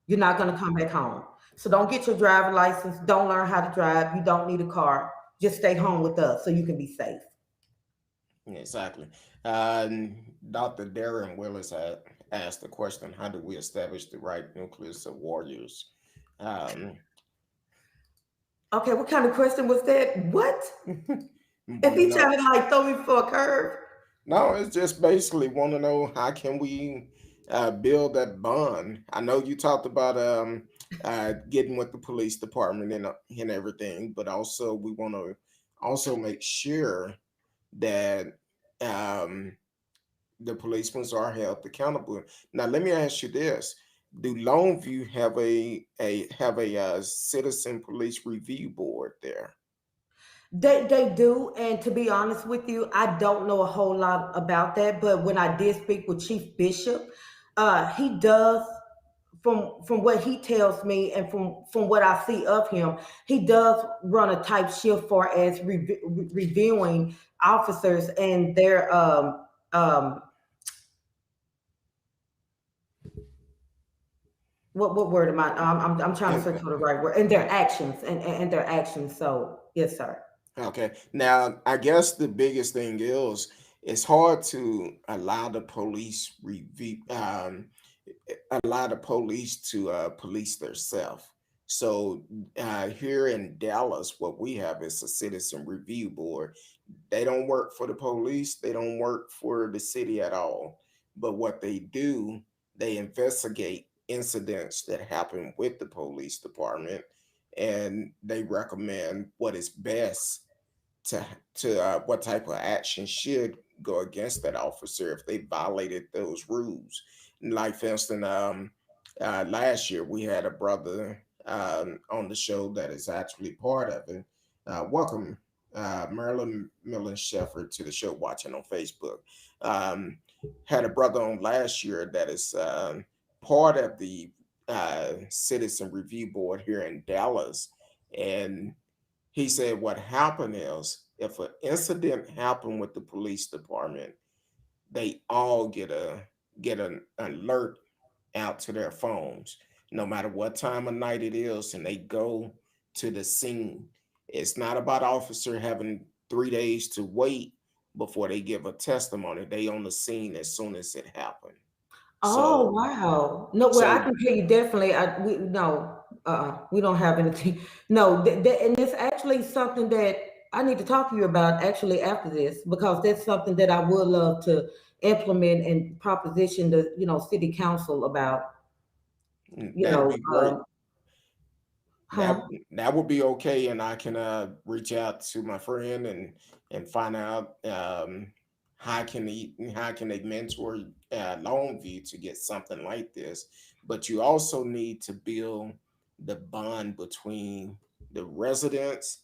You're not going to come back home. So don't get your driver license. Don't learn how to drive. You don't need a car. Just stay home with us so you can be safe. Exactly. Dr. Darren Willis had asked the question, how do we establish the right nucleus of warriors? Um, Okay, what kind of question was that? What? If want to he know? trying to like throw me for a curve? No, it's just basically want to know how can we build that bond. I know you talked about getting with the police department and everything, but also we want to also make sure that um, the policemen are held accountable. Now, let me ask you this: do Longview have a citizen police review board there? They do, and to be honest with you, I don't know a whole lot about that. But when I did speak with Chief Bishop, he does, from what he tells me and from what I see of him, he does run a type shift for as reviewing officers and their what word am I? I'm trying to And, search for the right word, and their actions and their actions. So yes, sir. okay. Now, I guess the biggest thing is it's hard to allow the police review, allow the police to police themselves. So here in Dallas, what we have is a citizen review board. They don't work for the police. They don't work for the city at all. But what they do, they investigate incidents that happen with the police department, and they recommend what is best to what type of action should go against that officer if they violated those rules. Like for instance, last year we had a brother on the show that is actually part of it. Welcome, Marilyn Millen Shefford, to the show watching on Facebook. Um, had a brother on last year that is part of the citizen review board here in Dallas, and he said what happened is if an incident happened with the police department, they all get an alert out to their phones, no matter what time of night it is, and they go to the scene. It's not about officer having 3 days to wait before they give a testimony. They on the scene as soon as it happened. Oh, So wow. No, well, I so can tell you definitely. We no, we don't have anything. No, and it's actually something that I need to talk to you about actually after this because that's something that I would love to implement and proposition the city council about. You that'd know, be great. huh? That would be okay, and I can reach out to my friend and find out how can they mentor Longview to get something like this. But you also need to build the bond between the residents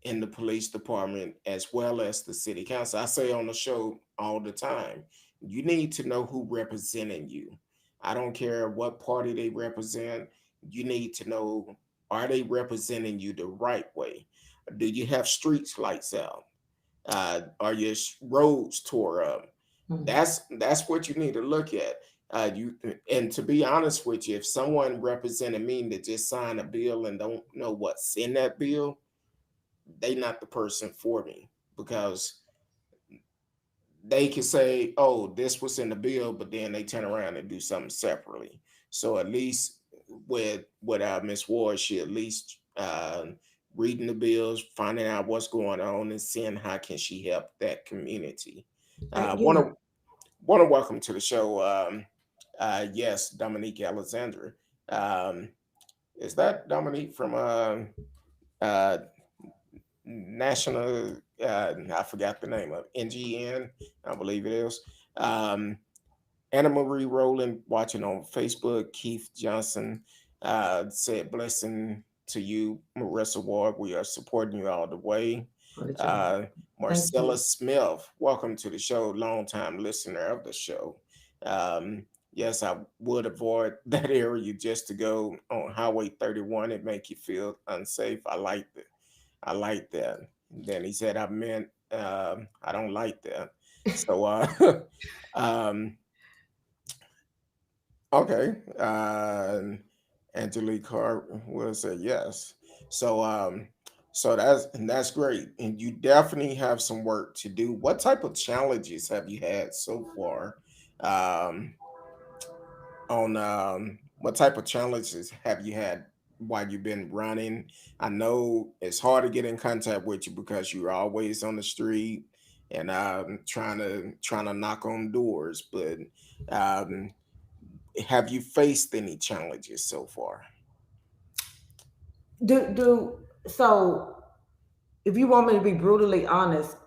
in the police department as well as the city council. I say on the show all the time, you need to know who representing you. I don't care what party they represent. You need to know, are they representing you the right way? Do you have streets lights out? Are your roads tore up? Mhm. That's what you need to look at. You and to be honest with you, if someone representing me that just signed a bill and don't know what's in that bill, they not the person for me, because they can say, "Oh, this was in the bill," but then they turn around and do something separately. So at least with Miss Ward, she at least reading the bills, finding out what's going on, and seeing how can she help that community. Uh, want Yeah. to want to welcome to the show. Yes, Dominique Alexandra. Um, is that Dominique from uh, National, I forgot the name of NGN, I believe it is. Um, Anna Marie Rowland watching on Facebook. Keith Johnson said, "Blessing to you, Marissa Ward. We are supporting you all the way." For the job. Uh, Thank Marcella you. Smith, welcome to the show, longtime listener of the show. Um, yes, I would avoid that area just to go on Highway 31. It make you feel unsafe. I like that. Then he said, I meant, I don't like that. So, um, okay. Angelique Hart will say yes. So, so that's great. And you definitely have some work to do. What type of challenges have you had so far? Um, on what type of challenges have you had while you've been running? I know it's hard to get in contact with you because you're always on the street and trying to knock on doors. But um, have you faced any challenges so far? Do so. If you want me to be brutally honest,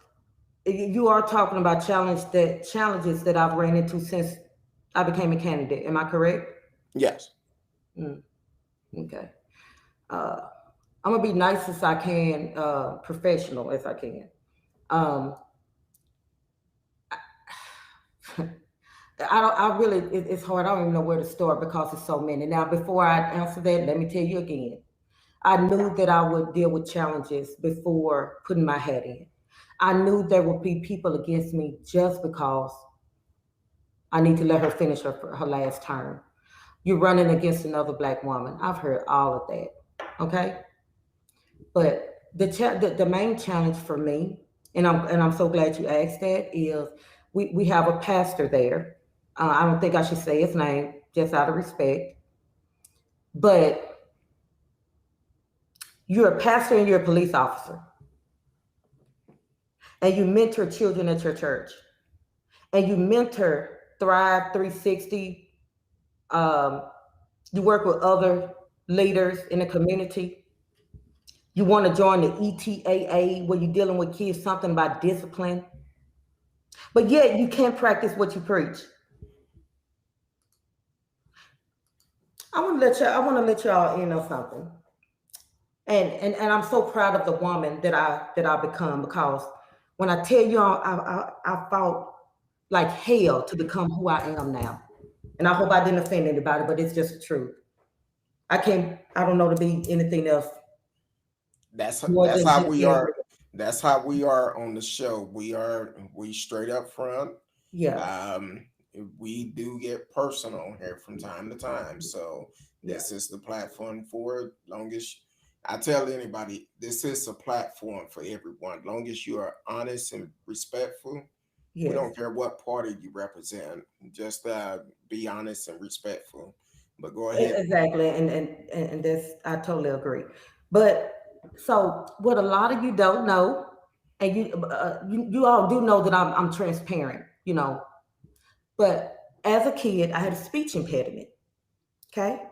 you are talking about challenges that I've ran into since I became a candidate. Am I correct? Yes. Mm, okay. Uh, I'm gonna be nice as I can, professional as I can. Um, I don't. I really. It's hard. I don't even know where to start because it's so many. Now, before I answer that, let me tell you again. I knew that I would deal with challenges before putting my head in. I knew there would be people against me just because I need to let her finish her last term. You're running against another black woman. I've heard all of that. Okay, but the main challenge for me, and I'm so glad you asked that, is we have a pastor there. I don't think I should say his name just out of respect, but you're a pastor and you're a police officer, and you mentor children at your church, and you mentor Thrive 360. Um, you work with other leaders in the community. You want to join the ETAA where you're dealing with kids, something about discipline, but yet you can't practice what you preach. I want to let y'all in on something, and I'm so proud of the woman that I become because when I tell y'all I fought like hell to become who I am now. And I hope I didn't offend anybody, but it's just the truth. I don't know to be anything else more That's than how just we being are. real. That's how we are on the show. We straight up front. Yeah, Um, we do get personal here from time to time. So yeah, this is the platform for it. Long as I tell anybody, this is a platform for everyone. Long as you are honest and respectful, we yes. don't care what party you represent. Just be honest and respectful. But go ahead. Exactly, and this I totally agree. But so what a lot of you don't know, and you all do know that I'm transparent, you know. But as a kid, I had a speech impediment. Okay,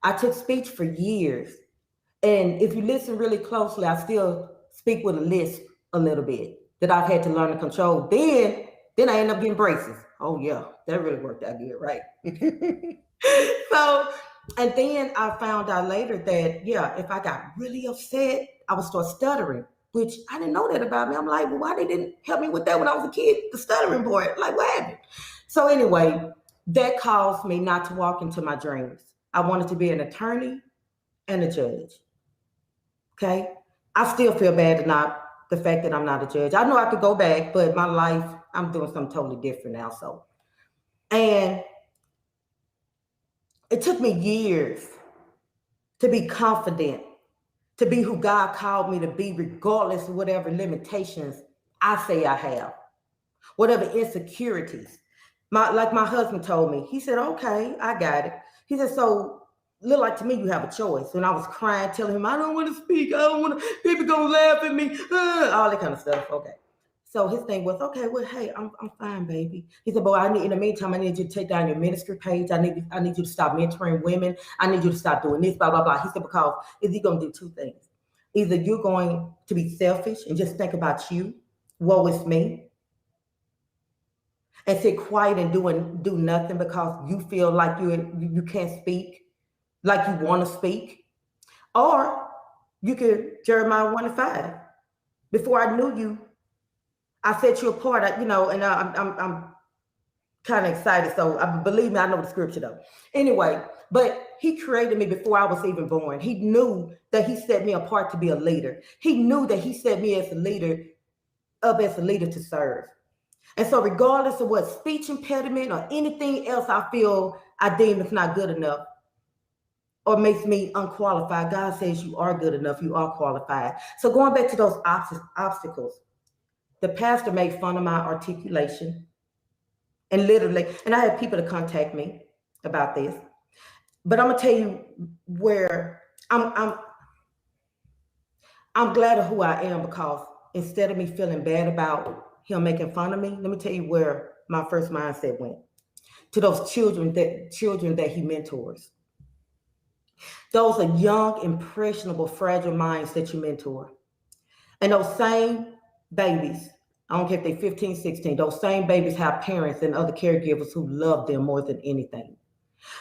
I took speech for years, and if you listen really closely, I still speak with a lisp a little bit that I've had to learn to control. Then I end up getting braces. Oh yeah, that really worked out good, right? So, and then I found out later that, yeah, if I got really upset, I would start stuttering, which I didn't know that about me. I'm like, well, why they didn't help me with that when I was a kid? The stuttering part, like, what happened? So, anyway, that caused me not to walk into my dreams. I wanted to be an attorney and a judge. Okay. I still feel bad that not the fact that I'm not a judge. I know I could go back, but my life, I'm doing something totally different now. So, and it took me years to be confident, to be who God called me to be, regardless of whatever limitations I say I have, whatever insecurities. Like my husband told me, he said, okay, I got it. He said, so look like to me you have a choice. When I was crying, telling him, I don't want to speak, I don't want to, people gonna laugh at me, all that kind of stuff. Okay. So his thing was, okay, well, hey, I'm fine, baby. He said, boy, in the meantime, I need you to take down your ministry page. I need you to stop mentoring women. I need you to stop doing this, blah, blah, blah. He said, because is he going to do two things? Either you're going to be selfish and just think about you, woe is me, and sit quiet and do nothing because you feel like you can't speak, like you want to speak, or you could Jeremiah 1:5. Before I knew you, I set you apart. And I'm kind of excited. So believe me, I know the scripture though. Anyway, but he created me before I was even born. He knew that he set me apart to be a leader. He knew that he set me as a leader, up as a leader to serve. And so regardless of what speech impediment or anything else I feel I deem is not good enough or makes me unqualified, God says you are good enough, you are qualified. So going back to those obstacles, the pastor made fun of my articulation. And literally, and I had people to contact me about this. But I'm gonna tell you where I'm glad of who I am, because instead of me feeling bad about him making fun of me, let me tell you where my first mindset went. To those children that he mentors. Those are young, impressionable, fragile minds that you mentor. And those same babies, I don't care if they're 15, 16, those same babies have parents and other caregivers who love them more than anything.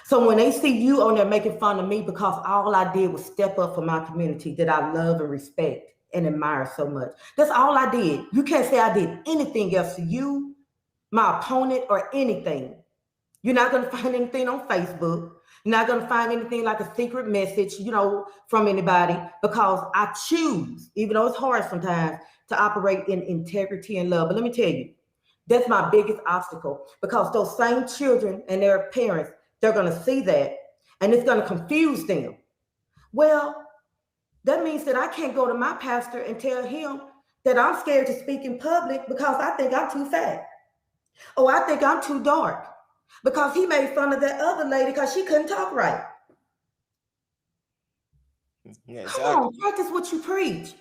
So when they see you on there making fun of me because all I did was step up for my community that I love and respect and admire so much. That's all I did. You can't say I did anything else to you, my opponent, or anything. You're not going to find anything on Facebook. You're not going to find anything like a secret message, from anybody, because I choose, even though it's hard sometimes, to operate in integrity and love. But let me tell you, that's my biggest obstacle, because those same children and their parents, they're going to see that and it's going to confuse them. Well, that means that I can't go to my pastor and tell him that I'm scared to speak in public because I think I'm too fat. Oh, I think I'm too dark, because he made fun of that other lady because she couldn't talk right. Yeah, Come on, exactly. practice what you preach.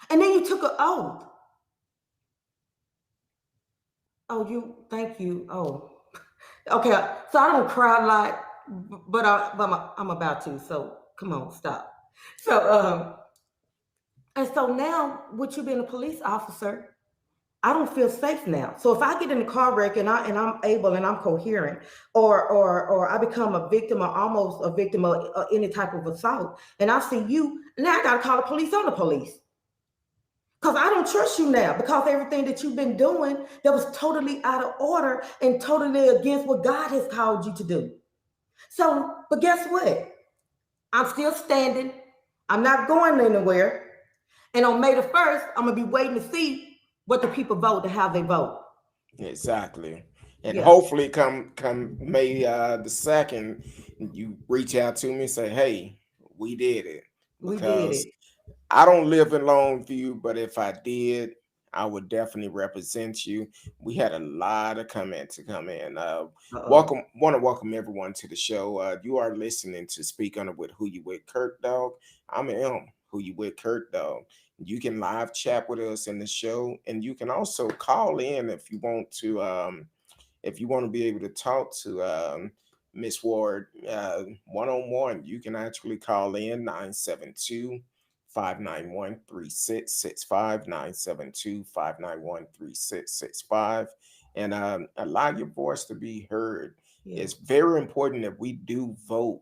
And then you took an oath. Oh, thank you. Oh, okay. So I don't cry a lot, but I'm about to. So come on, stop. So, and so now with you being a police officer, I don't feel safe now. So if I get in a car wreck and I'm able and I'm coherent, or I become a victim or almost a victim of any type of assault, and I see you, now I gotta call the police on the police. Because I don't trust you now because everything that you've been doing that was totally out of order and totally against what God has called you to do. So, but guess what? I'm still standing. I'm not going anywhere. And on May the 1st, I'm going to be waiting to see what the people vote and how they vote. Exactly. And Yeah, hopefully come May the 2nd, you reach out to me and say, hey, we did it. we did Because it. I don't live in Longview, but if I did, I would definitely represent you. We had a lot of comments to come in. Uh-oh. Want to welcome everyone to the show. You are listening to Speak On It with Who You With Kurt Dog. I'm M, Who You With Kurt Dog. You can live chat with us in the show, and you can also call in if you want to. If you want to be able to talk to Miss Ward one on one, you can actually call in 972 591 3665 972 591 3665 and allow your voice to be heard. Yeah. It's very important that we do vote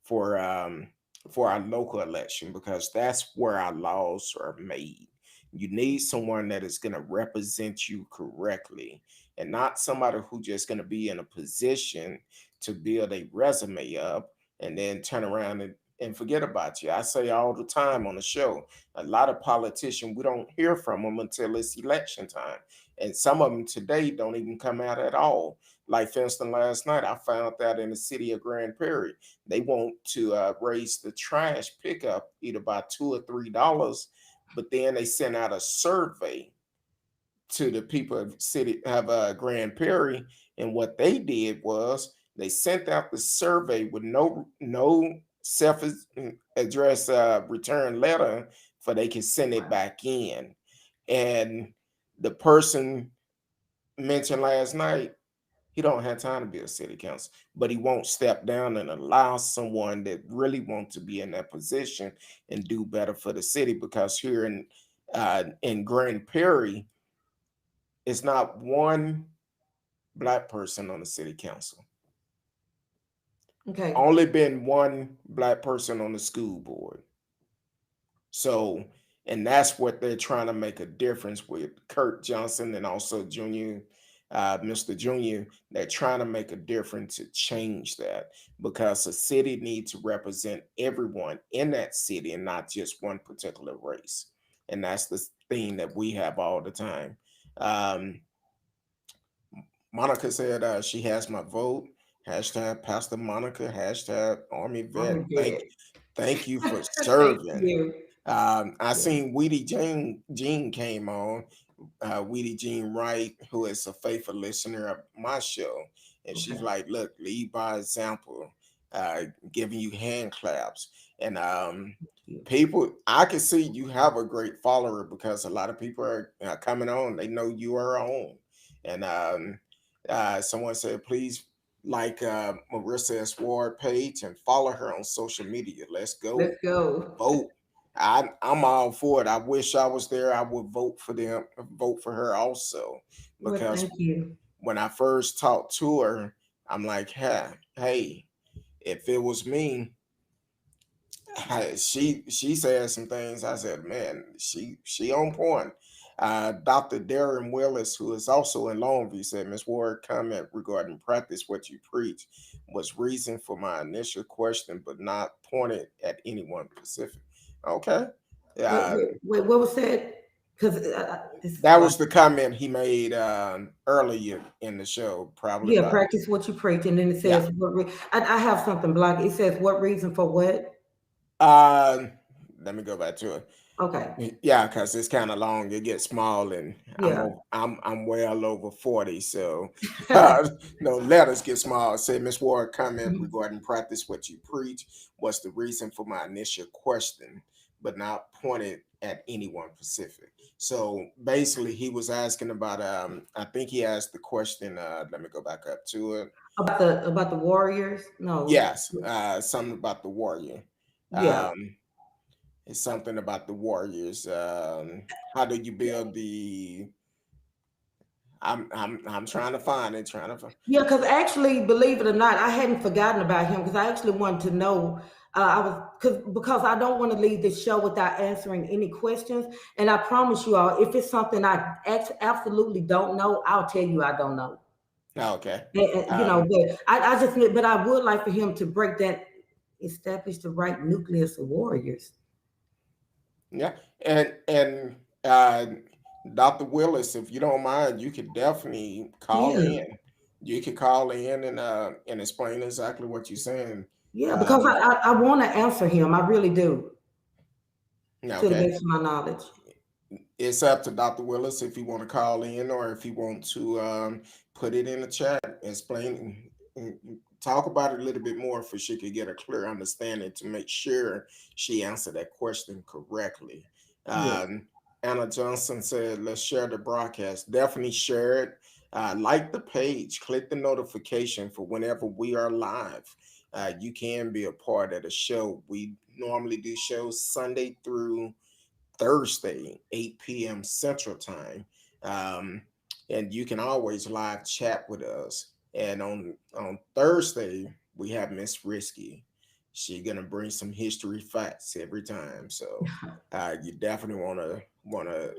for um, for our local election because that's where our laws are made. You need someone that is going to represent you correctly and not somebody who just going to be in a position to build a resume up and then turn around and forget about you. I say all the time on the show, a lot of politicians, we don't hear from them until it's election time. And some of them today don't even come out at all. Like, for instance, last night I found out in the city of Grand Prairie, they want to raise the trash pickup either by $2 or $3, but then they sent out a survey to the people of city of Grand Prairie, and what they did was they sent out the survey with no self address return letter for they can send it back in. And the person mentioned last night he don't have time to be a city council, but he won't step down and allow someone that really wants to be in that position and do better for the city. Because here in Grand Prairie, it's not one black person on the city council. Okay. Only been one black person on the school board. So, and that's what they're trying to make a difference with Kurt Johnson and also Junior, Mr. Junior. They're trying to make a difference to change that because a city needs to represent everyone in that city and not just one particular race. And that's the thing that we have all the time. Um, Monica said she has my vote. Hashtag Pastor Monica. Hashtag Army I'm vet. dead. Thank you for Thank serving. you. I Yeah. seen Weedy Jean came on. Weedy Jean Wright, who is a faithful listener of my show, and she's Okay. like, "Look, lead by example, uh, giving you hand claps." And Yeah. people, I can see you have a great follower because a lot of people are coming on. They know you are on, and someone said, "Please like Marisa Ward page and follow her on social media. Let's Let's go go. vote." I'm all for it. I wish I was there. I would vote for them, vote for her also, Well, because thank you. when I first talked to her, I'm like, hey, if it was me, she said some things. I said, man, she on point. Dr. Darren Willis, who is also in Longview, said, Miss Ward, comment regarding practice what you preach was reason for my initial question, but not pointed at anyone specific. Okay. Wait, Uh, wait, wait, what was that? Because this is that like, was the comment he made earlier in the show, probably yeah, about, practice what you preach. And then it yeah. says, I have something black. It says, what reason for what? Uh, Let me go back to it. Okay. Yeah, because it's kind of long. It gets small, and Yeah. I'm well over 40, so no letters get small. Say, Miss Ward, comment regarding practice what you preach. What's the reason for my initial question, but not pointed at anyone specific? So basically, he was asking about. I think he asked the question. Let me go back up to it. About the Warriors? No. Yes, something about the warrior. Yeah. Um, it's something about the Warriors. How do you build the? I'm trying to find it. Trying to find. Yeah, because actually, believe it or not, I hadn't forgotten about him because I actually wanted to know. I was because I don't want to leave this show without answering any questions. And I promise you all, if it's something I absolutely don't know, I'll tell you I don't know. Okay. You know, Um, but but I would like for him to break that, establish the right nucleus of warriors. yeah, and uh, Dr. Willis, if you don't mind, you could definitely call Yeah, in. You could call in and explain exactly what you're saying. yeah, because Um, I want to answer him. I really do, to the okay. best of my knowledge. It's up to Dr. Willis if you want to call in or if you want to put it in the chat, explain, talk about it a little bit more so she could get a clear understanding to make sure she answered that question correctly. Yes. Um, Anna Johnson said, let's share the broadcast. Definitely share it. Like the page, click the notification for whenever we are live. You can be a part of the show. We normally do shows Sunday through Thursday, 8 p.m. Central Time. Um, and you can always live chat with us. And on Thursday, we have Miss Risky. She gonna bring some history facts every time. So you definitely wanna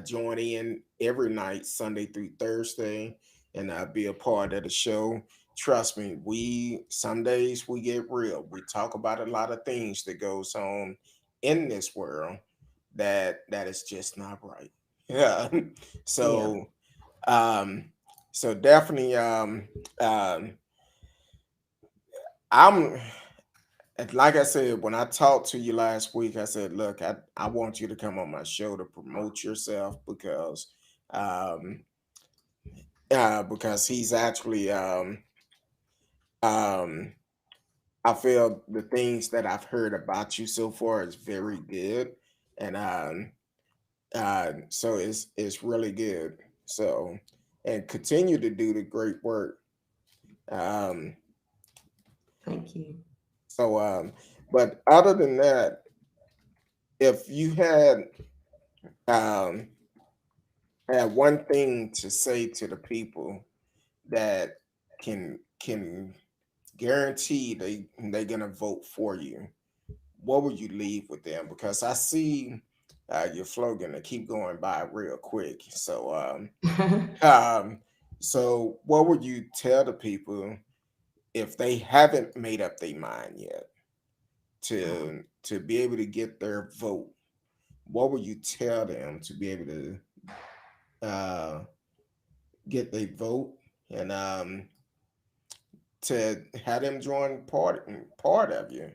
join in every night, Sunday through Thursday, and be a part of the show. Trust me, we some days we get real. We talk about a lot of things that goes on in this world that is just not right. Yeah. Yeah. So um so definitely um I'm like I said, when I talked to you last week, I said, look, I want you to come on my show to promote yourself um because he's actually um I feel the things that I've heard about you so far is very good. And so it's really good. So and continue to do the great work. Um, Thank you. so but other than that, if you um, had one thing to say to the people that can guarantee they're gonna vote for you, what would you leave with them? Because I see your slogan to keep going by real quick. Um, so what would you tell the people if they haven't made up their mind yet to be able to get their vote? What would you tell them to be able to uh, get their vote and to have them join part of you?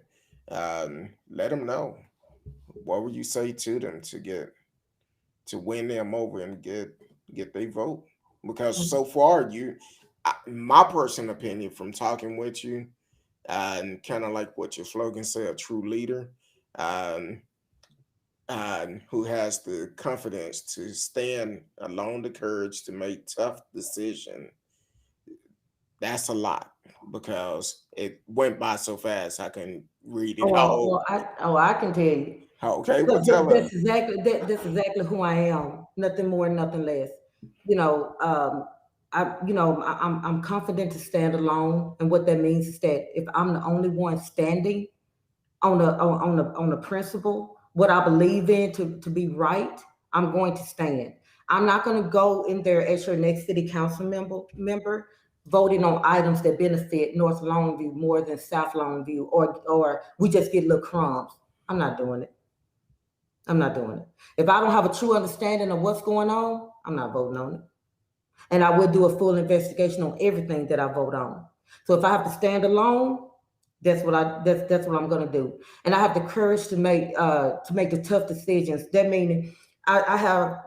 Let them know. What would you say to them to win them over and get their vote? Because so far my personal opinion from talking with you and kind of like what your slogan said, a true leader, um, who has the confidence to stand alone, the courage to make tough decisions. That's a lot because it went by so fast. I couldn't read it all. I can tell you. Okay, well, Because tell them. that's exactly who I am. Nothing more, nothing less. You know, I'm confident to stand alone, and what that means is that if I'm the only one standing on the principle, what I believe in to be right, I'm going to stand. I'm not going to go in there as your next city council member voting on items that benefit North Longview more than South Longview, or we just get little crumbs. I'm not doing it. I'm not doing it. If I don't have a true understanding of what's going on, I'm not voting on it. And I would do a full investigation on everything that I vote on. So if I have to stand alone, that's what I'm gonna do. And I have the courage to make the tough decisions. That meaning I have,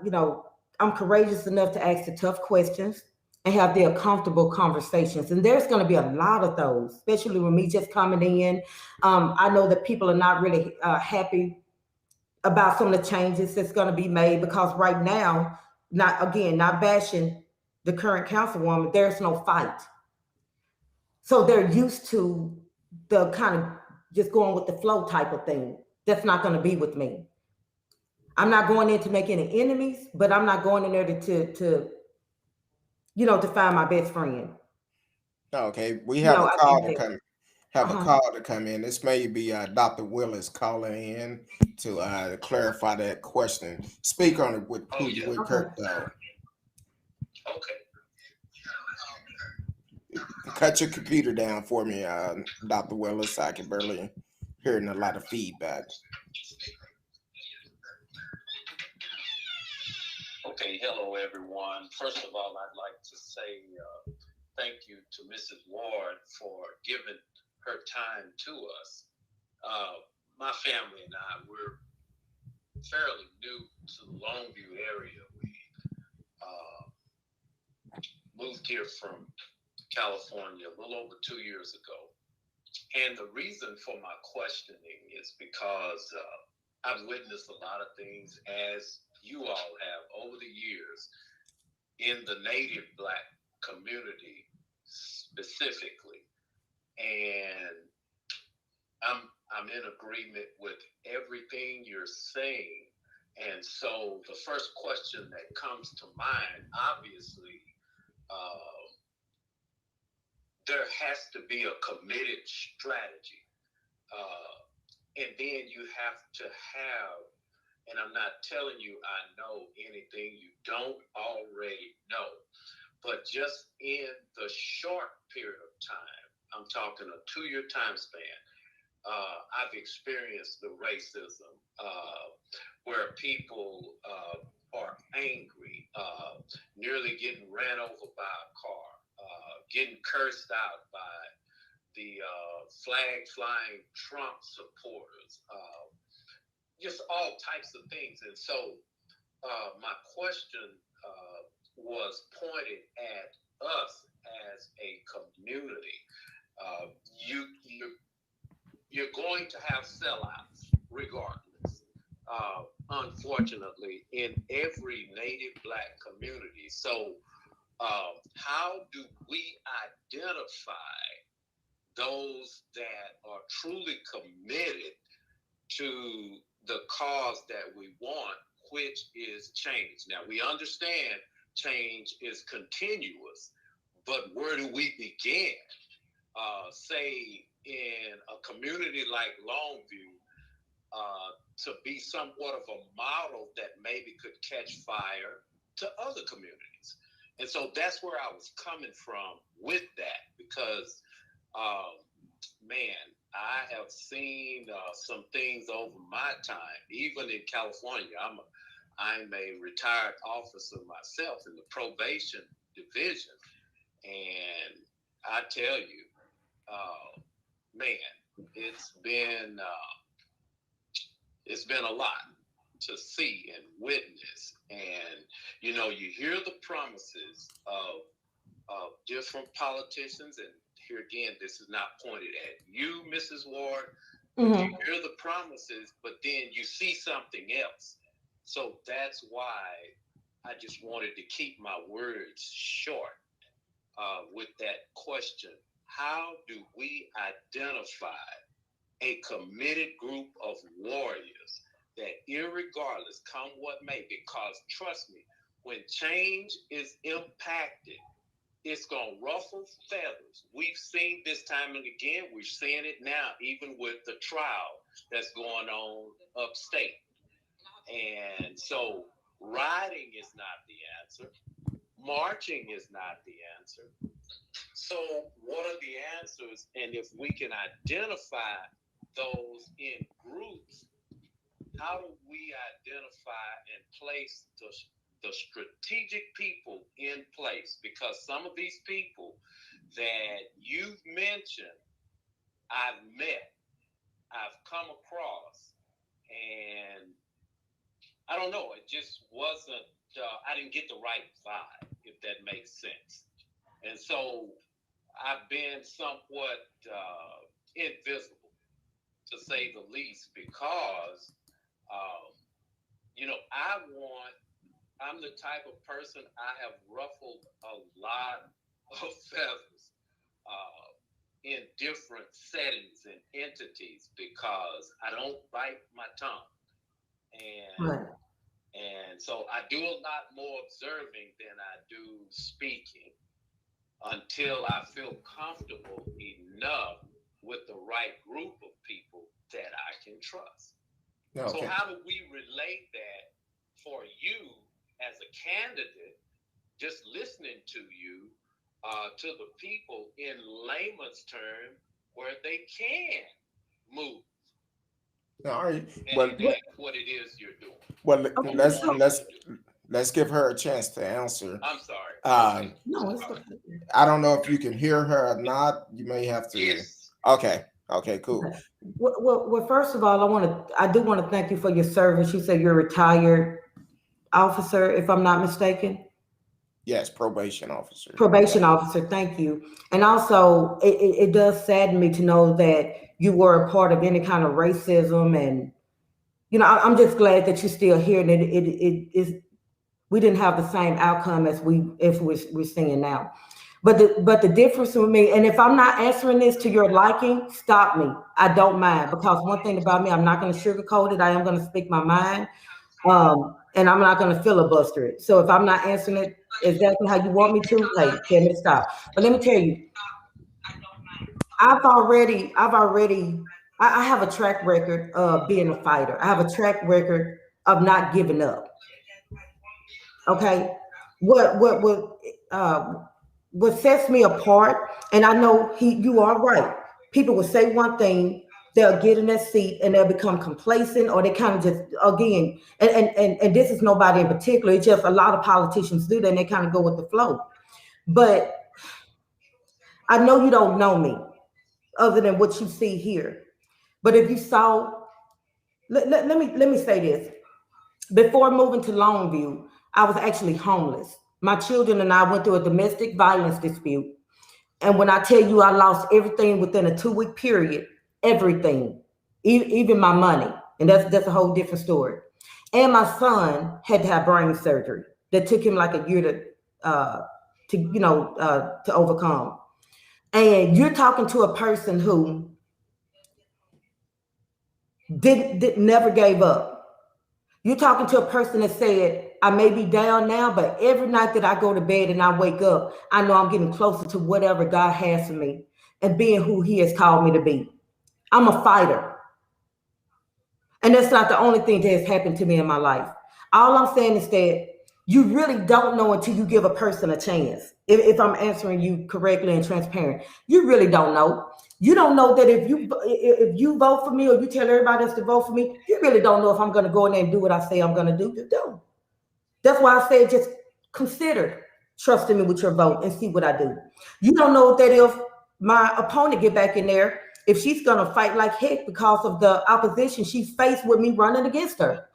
I'm courageous enough to ask the tough questions and have the uncomfortable conversations. And there's gonna be a lot of those, especially with me just coming in. I know that people are not really happy about some of the changes that's going to be made because right now, not bashing the current councilwoman, there's no fight. So they're used to the kind of just going with the flow type of thing. That's not going to be with me. I'm not going in to make any enemies, but I'm not going in there to find my best friend. Okay, we have No, a I can't caller do it. coming. have a Uh-huh. call to come in. This may be Dr. Willis calling in to clarify that question. Speak on it with who you with, Okay. Kirk, though. Cut your computer down for me, Dr. Willis. I can barely hearing a lot of feedback. Okay, hello everyone. First of all, I'd like to say thank you to Mrs. Ward for giving her time to us. My family and I, we're fairly new to the Longview area. We uh, moved here from California a little over 2 years ago. And the reason for my questioning is because I've witnessed a lot of things, as you all have over the years, in the Native Black community specifically. And I'm in agreement with everything you're saying. And so the first question that comes to mind, obviously, uh, there has to be a committed strategy. And then you have to have, and I'm not telling you I know anything you don't already know, but just in the short period of time, I'm talking a 2 year time span, I've experienced the racism where people are angry, nearly getting ran over by a car, getting cursed out by the flag flying Trump supporters, just all types of things. And so my question was pointed at us as a community. You, you you're going to have sellouts regardless. Unfortunately, in every Native Black community. So, how do we identify those that are truly committed to the cause that we want, which is change? Now, we understand change is continuous, but where do we begin? Say in a community like Longview, to be somewhat of a model that maybe could catch fire to other communities. And so that's where I was coming from with that, because, um, man, I have seen some things over my time, even in California. I'm a retired officer myself in the probation division, and I tell you, man, it's been uh, it's been a lot to see and witness. And you hear the promises of different politicians, and here again, this is not pointed at you, Mrs. Ward, but you Mm-hmm. hear the promises, but then you see something else. So that's why I just wanted to keep my words short with that question. How do we identify a committed group of warriors that, irregardless, come what may, because trust me, when change is impacted, it's going to ruffle feathers. We've seen this time and again. We're seeing it now, even with the trial that's going on upstate. And so, rioting is not the answer, marching is not the answer. So, what are the answers? And if we can identify those in groups, how do we identify and place the strategic people in place? Because some of these people that you've mentioned, I've met, I've come across, and I don't know, it just wasn't, I didn't get the right vibe, if that makes sense. And so I've been somewhat invisible, to say the least, because um, I'm the type of person, I have ruffled a lot of feathers in different settings and entities, because I don't bite my tongue. And Right. so I do a lot more observing than I do speaking, until I feel comfortable enough with the right group of people that I can trust. Okay. So how do we relate that for you as a candidate, just listening to you, to the people in layman's term where they can move? All right. And Well, enact what it is you're doing. well, Okay. let's give her a chance to answer. I'm sorry. Okay. No, it's okay. I don't know if you can hear her or not. You may have to. Yes. Okay. Okay. Cool. Okay. Well, first of all, I do want to thank you for your service. You said you're a retired officer, if I'm not mistaken. Yes, probation officer. Probation officer, thank you. And also, it does sadden me to know that you were a part of any kind of racism, and I'm just glad that you're still here. And it is we didn't have the same outcome as we're seeing now. But the difference with me, and if I'm not answering this to your liking, stop me. I don't mind, because one thing about me, I'm not going to sugarcoat it. I am going to speak my mind, and I'm not going to filibuster it. So if I'm not answering it exactly how you want me to, hey, tell me to stop. But let me tell you, I have a track record of being a fighter. I have a track record of not giving up. Okay, uh, what sets me apart, and I know you are right. People will say one thing, they'll get in their seat and they'll become complacent, or they kind of just, again, and this is nobody in particular. It's just a lot of politicians do that, and they kind of go with the flow. But I know you don't know me other than what you see here. But if you saw, let me say this. Before moving to Longview, I was actually homeless. My children and I went through a domestic violence dispute. And when I tell you I lost everything within a 2-week period, everything, even my money, and that's a whole different story. And my son had to have brain surgery that took him like a year to overcome. And you're talking to a person who never gave up. You're talking to a person that said, I may be down now, but every night that I go to bed and I wake up, I know I'm getting closer to whatever God has for me and being who He has called me to be. I'm a fighter. And that's not the only thing that has happened to me in my life. All I'm saying is that you really don't know until you give a person a chance. If I'm answering you correctly and transparent, you really don't know. You don't know that if you vote for me, or you tell everybody else to vote for me, you really don't know if I'm going to go in there and do what I say I'm going to do. You don't. That's why I said just consider trusting me with your vote and see what I do. You don't know that if my opponent get back in there, if she's going to fight like heck because of the opposition she's faced with me running against her.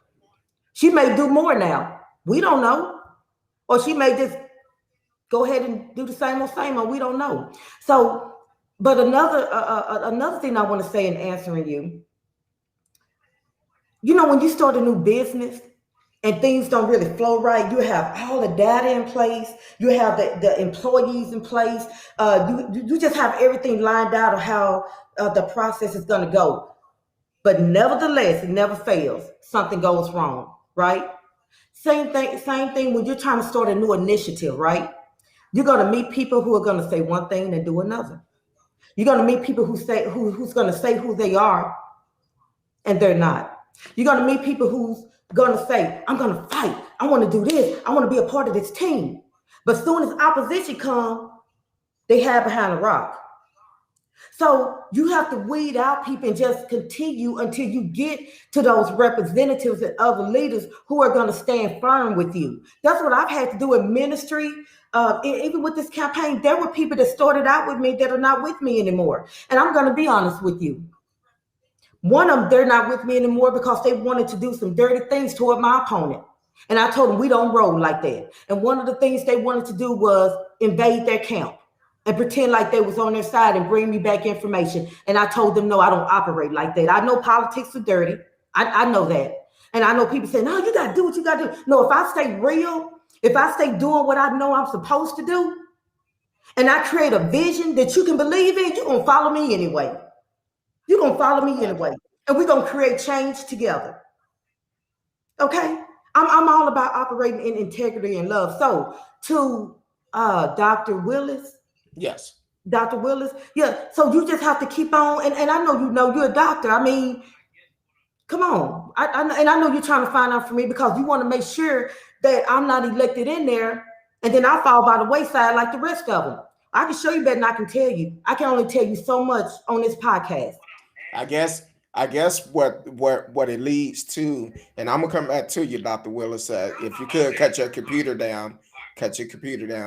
She may do more now. We don't know. Or she may just go ahead and do the same old. We don't know. So, but another thing I want to say in answering you, when you start a new business and things don't really flow right, you have all the data in place, you have the employees in place, you just have everything lined out of how the process is going to go. But nevertheless, it never fails. Something goes wrong, right? Same thing when you're trying to start a new initiative, right? You're going to meet people who are going to say one thing and do another. You're going to meet people who's going to say who they are and they're not. You're going to meet people who's going to say, I'm going to fight. I want to do this. I want to be a part of this team. But soon as opposition comes, they hide behind a rock. So you have to weed out people and just continue until you get to those representatives and other leaders who are going to stand firm with you. That's what I've had to do in ministry. Even with this campaign, there were people that started out with me that are not with me anymore. And I'm going to be honest with you. One of them, they're not with me anymore because they wanted to do some dirty things toward my opponent. And I told them we don't roll like that. And one of the things they wanted to do was invade their camp and pretend like they was on their side and bring me back information. And I told them, no, I don't operate like that. I know politics are dirty. I know that. And I know people say, no, you got to do what you got to do. No, if I stay real, if I stay doing what I know I'm supposed to do, and I create a vision that you can believe in, you're going to follow me anyway. You're going to follow me anyway. And we're going to create change together. Okay? I'm all about operating in integrity and love. So to Dr. Willis. Yes. Dr. Willis. Yeah. So you just have to keep on, and I know you're a doctor. I mean, come on. And I know you're trying to find out for me because you want to make sure that I'm not elected in there, and then I fall by the wayside like the rest of them. I can show you better than I can tell you. I can only tell you so much on this podcast. I guess I guess what it leads to, and I'm gonna come back to you, Dr. Willis. If you could cut your computer down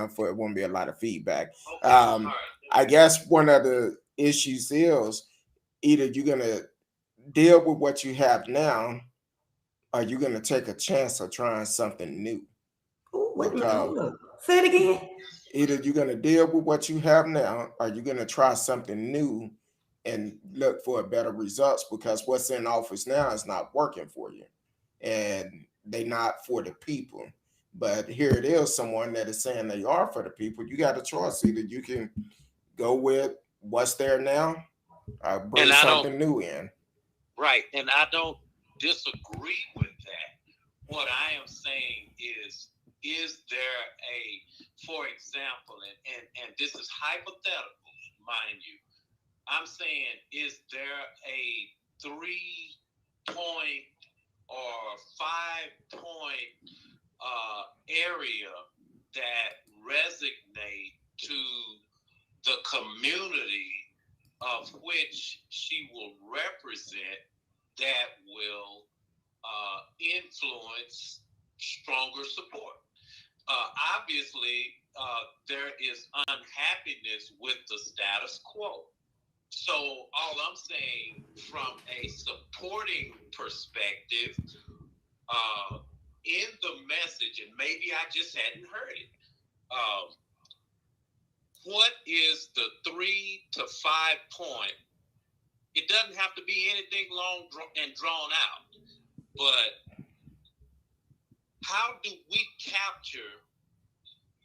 for it won't be a lot of feedback. I guess one of the issues is either you're gonna deal with what you have now, or you're gonna take a chance of trying something new. Oh, wait a minute, Because hold up. Say it again. either you're gonna deal with what you have now, or you're gonna try something new and look for better results, because what's in office now is not working for you, and they not for the people. But here it is, someone that is saying they are for the people. You got a choice: either you can go with what's there now, or bring something new in. Right, and I don't disagree with that. What I am saying is there for example, and this is hypothetical, mind you, I'm saying, is there a 3-point or 5-point area that resonate to the community of which she will represent that will influence stronger support? Obviously, there is unhappiness with the status quo. So all I'm saying from a supporting perspective, in the message, and maybe I just hadn't heard it, what is the 3 to 5 point? It doesn't have to be anything long and drawn out, but how do we capture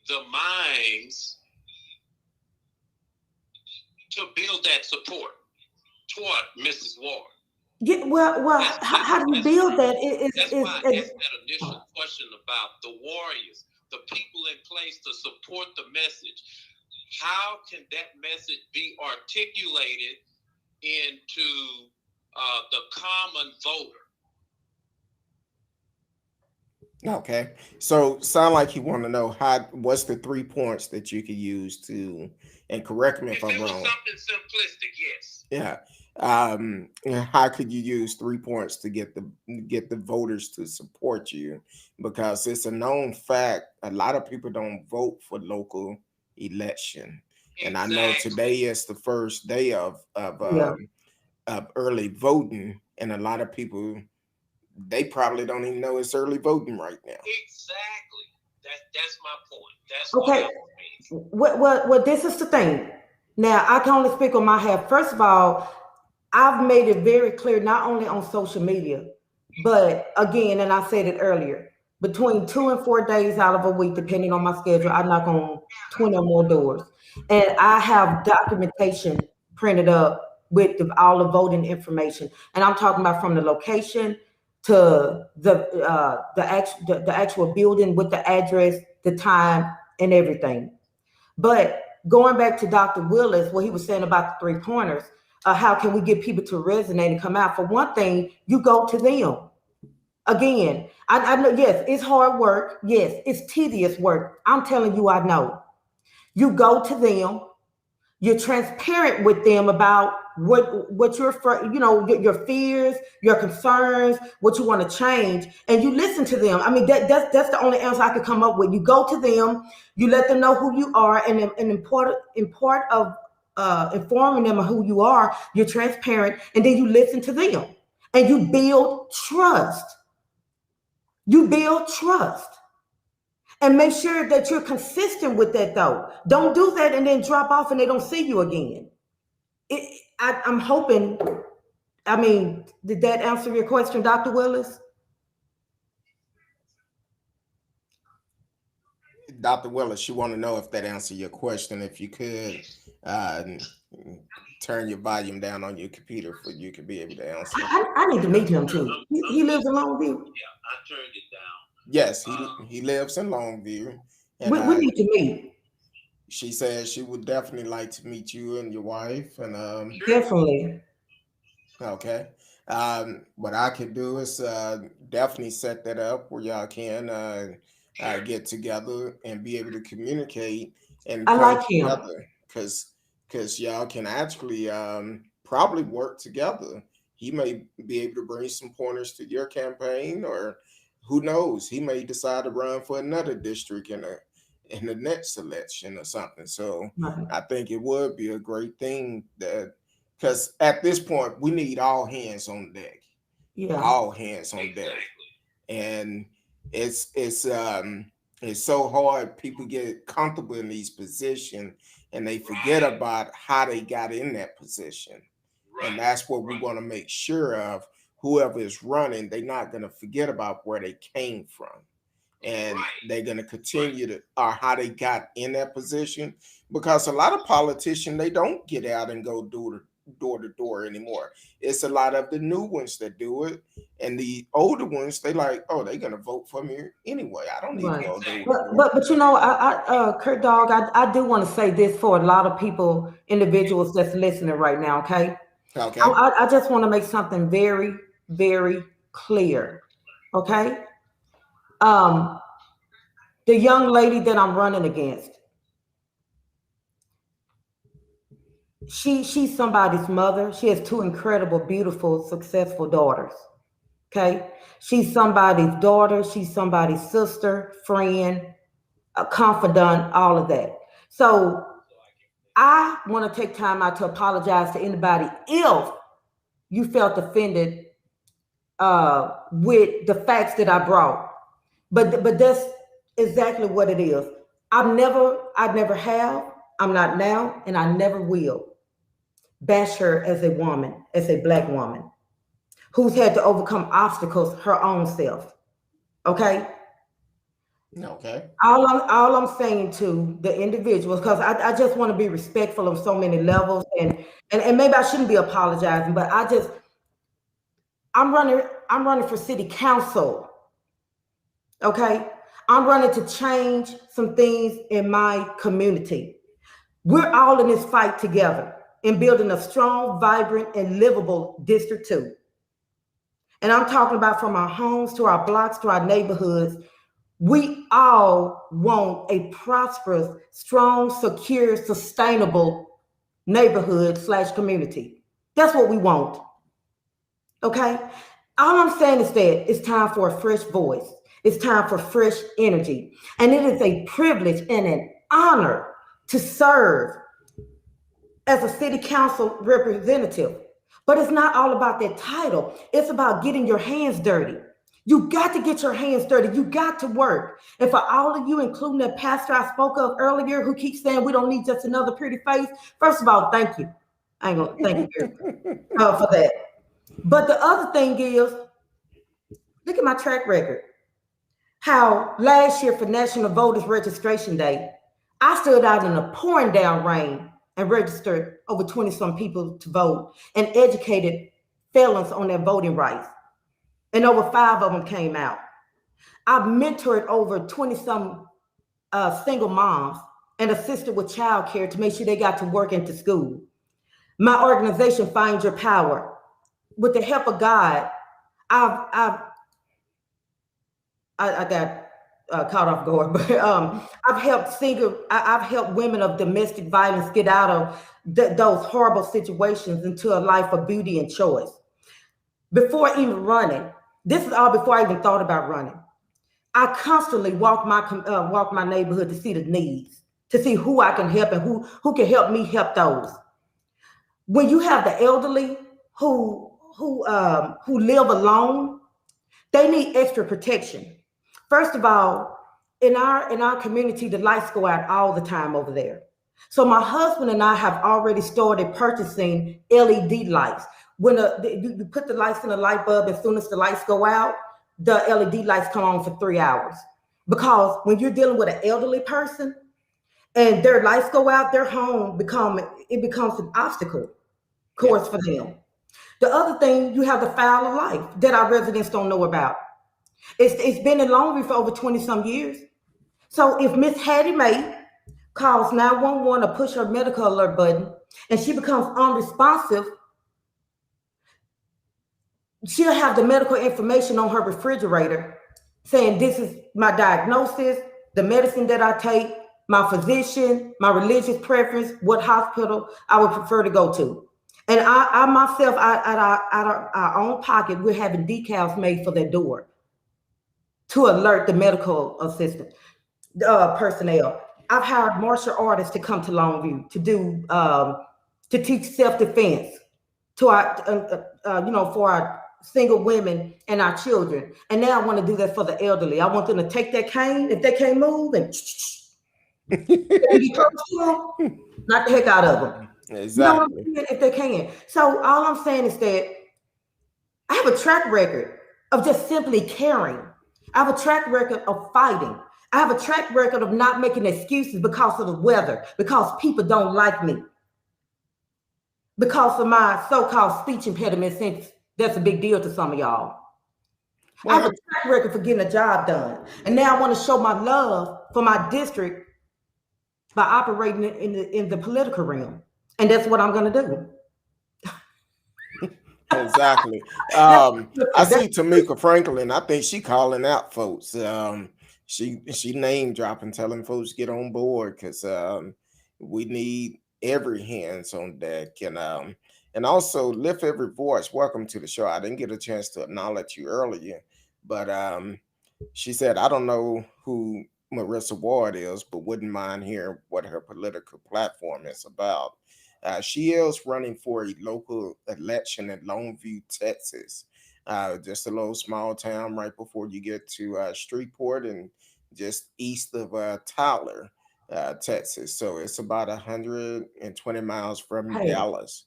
the minds to build that support toward Mrs. Ward? Yeah, well, how do you build that? That's why I asked that initial question about the warriors, the people in place to support the message. How can that message be articulated into the common voter? Okay, so sound like you want to know what's the 3 points that you could use to, and correct me if I'm wrong. Something simplistic, yes. Yeah. How could you use 3 points to get the voters to support you? Because it's a known fact, a lot of people don't vote for local election. Exactly. And I know today is the first day of early voting, and a lot of people, they probably don't even know it's early voting right now. Exactly. That's my point. That's okay. Well, this is the thing. Now, I can only speak on my half. First of all, I've made it very clear, not only on social media, but again, and I said it earlier, between 2 and 4 days out of a week, depending on my schedule, I knock on 20 or more doors. And I have documentation printed up with all the voting information. And I'm talking about from the location to the actual building with the address, the time, and everything. But going back to Dr. Willis, what he was saying about the 3 pointers, how can we get people to resonate and come out? For one thing, you go to them. Again, I know, yes, it's hard work. Yes, it's tedious work. I'm telling you, I know. You go to them. You're transparent with them about what your fears, your concerns, what you want to change, and you listen to them. I mean, that's the only answer I could come up with. You go to them, you let them know who you are, and in part of informing them of who you are, you're transparent, and then you listen to them, and you build trust. You build trust. And make sure that you're consistent with that, though. Don't do that and then drop off and they don't see you again. I'm hoping, I mean, did that answer your question, Dr. Willis? Dr. Willis, you want to know if that answered your question. If you could turn your volume down on your computer for you could be able to answer. I need to meet him too. He lives in Longview. Yeah, I turned it down. Yes, he lives in Longview. And we need to meet. She said she would definitely like to meet you and your wife. And Definitely. okay. What I could do is definitely set that up where y'all can get together and be able to communicate and I come like him. together because y'all can actually probably work together. He may be able to bring some pointers to your campaign, or who knows, he may decide to run for another district in the next election or something. So Right. I think it would be a great thing that because at this point we need all hands on deck, Yeah. all hands on deck, and it's so hard. People get comfortable in these positions and they forget about how they got in that position, and that's what we want to make sure of. Whoever is running, they're not going to forget about where they came from, and they're going to continue to or how they got in that position, because a lot of politicians, they don't get out and go door to door anymore. It's a lot of the new ones that do it, and the older ones, they like, oh, they're going to vote for me anyway, I don't need to Right. go door to But door. but but Kurt Dog, I do want to say this for a lot of people, individuals that's listening right now. Okay, Okay. I just want to make something very, very clear. Okay, um, the young lady that I'm running against, she's somebody's mother. She has two incredible, beautiful, successful daughters. Okay, she's somebody's daughter. She's somebody's sister, friend, a confidant, all of that. So I want to take time out to apologize to anybody if you felt offended with the facts that I brought. But that's exactly what it is. I never have, I'm not now, and I never will bash her as a woman, as a black woman who's had to overcome obstacles her own self. Okay? Okay. All I'm saying to the individuals, because I just want to be respectful of so many levels, and maybe I shouldn't be apologizing, but I'm running for city council. Okay? I'm running to change some things in my community. We're all in this fight together in building a strong, vibrant, and livable District 2. And I'm talking about from our homes to our blocks to our neighborhoods. We all want a prosperous, strong, secure, sustainable neighborhood slash community. That's what we want. Okay? All I'm saying is that it's time for a fresh voice. It's time for fresh energy. And it is a privilege and an honor to serve as a city council representative. But it's not all about that title. It's about getting your hands dirty. You got to get your hands dirty. You got to work. And for all of you, including the pastor I spoke of earlier, who keeps saying we don't need just another pretty face, first of all, thank you. I ain't gonna thank you for that. But the other thing is, look at my track record. How last year for National Voters Registration Day, I stood out in the pouring down rain and registered over 20 some people to vote and educated felons on their voting rights. And over 5 of them came out. I've mentored over 20 some single moms and assisted with childcare to make sure they got to work and to school. My organization, Find Your Power, with the help of God, I got caught off guard, but I've helped women of domestic violence get out of those horrible situations into a life of beauty and choice. Before even running, this is all before I even thought about running. I constantly walk my neighborhood to see the needs, to see who I can help and who can help me help those. When you have the elderly who live alone, they need extra protection. First of all, in our community, the lights go out all the time over there. So my husband and I have already started purchasing LED lights. When you put the lights in the light bulb, as soon as the lights go out, the LED lights come on for 3 hours. Because when you're dealing with an elderly person and their lights go out, their home becomes an obstacle course for them. The other thing, you have the foul of life that our residents don't know about. It's been in Longview for over 20 some years. So if Miss Hattie Mae calls 911 or push her medical alert button, and she becomes unresponsive, she'll have the medical information on her refrigerator saying, this is my diagnosis, the medicine that I take, my physician, my religious preference, what hospital I would prefer to go to. And I myself, out of our own pocket, we're having decals made for their door to alert the medical assistant personnel. I've hired martial artists to come to Longview to do to teach self-defense to our for our single women and our children. And now I want to do that for the elderly. I want them to take that cane if they can't move and knock the heck out of them. Exactly. You know what I'm saying? If they can. So all I'm saying is that I have a track record of just simply caring. I have a track record of fighting. I have a track record of not making excuses because of the weather, because people don't like me, because of my so-called speech impediment, since that's a big deal to some of y'all. Well, I have a track record for getting a job done. And now I want to show my love for my district by operating in the political realm. And that's what I'm going to do. Exactly. I see Tamika Franklin. I think she calling out folks. She name dropping, telling folks get on board because we need every hands on deck, and also lift every voice. Welcome to the show. I didn't get a chance to acknowledge you earlier, but she said I don't know who Marisa Ward is, but wouldn't mind hearing what her political platform is about. She is running for a local election in Longview, Texas. Just a little small town right before you get to Shreveport and just east of Tyler, Texas. So it's about 120 miles from Dallas.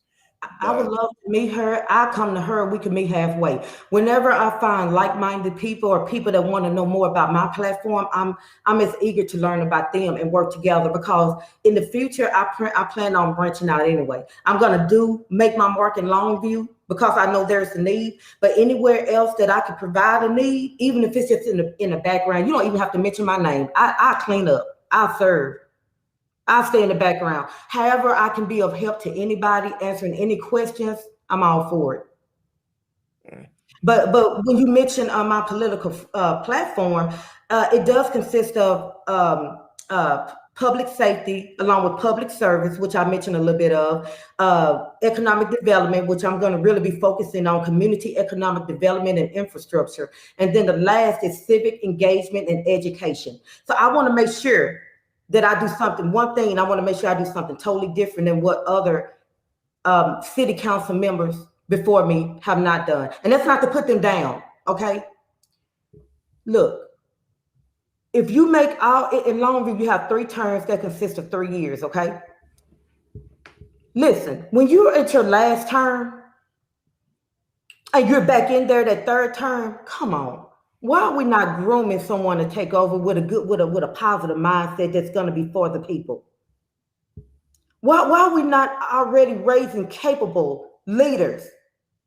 I would love to meet her. I come to her, we can meet halfway. Whenever I find like-minded people or people that want to know more about my platform, I'm as eager to learn about them and work together, because in the future, I plan on branching out anyway. I'm going to make my mark in Longview because I know there's a need, but anywhere else that I could provide a need, even if it's just in the background, you don't even have to mention my name. I clean up, I serve. I'll stay in the background. However, I can be of help to anybody, answering any questions, I'm all for it. But when you mention my political platform, it does consist of public safety, along with public service, which I mentioned a little bit of, economic development, which I'm going to really be focusing on community economic development and infrastructure. And then the last is civic engagement and education. So I want to make sure that I do something, one thing, and I want to make sure I do something totally different than what other city council members before me have not done. And that's not to put them down, okay? Look, if you make in Longview, you have 3 terms that consist of 3 years, okay? Listen, when you're at your last term and you're back in there that 3rd term, come on. Why are we not grooming someone to take over with a positive mindset that's going to be for the people? Why are we not already raising capable leaders?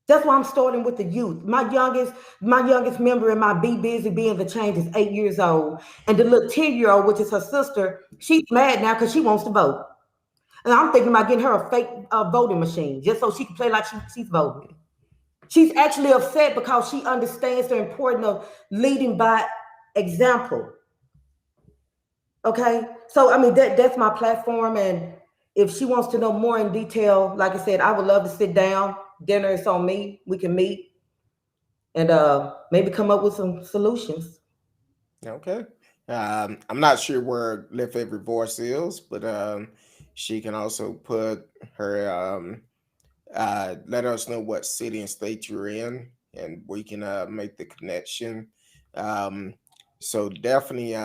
That's why I'm starting with the youth. My youngest member in my Be Busy Being the Change is 8 years old. And the little 10-year-old, which is her sister, she's mad now because she wants to vote. And I'm thinking about getting her a fake voting machine just so she can play like she's voting. She's actually upset because she understands the importance of leading by example. Okay, so I mean that's my platform, and if she wants to know more in detail, like I said, I would love to sit down. Dinner is on me. We can meet and maybe come up with some solutions. Okay. I'm not sure where Lift Every Voice is, but she can also put her let us know what city and state you're in, and we can make the connection. So definitely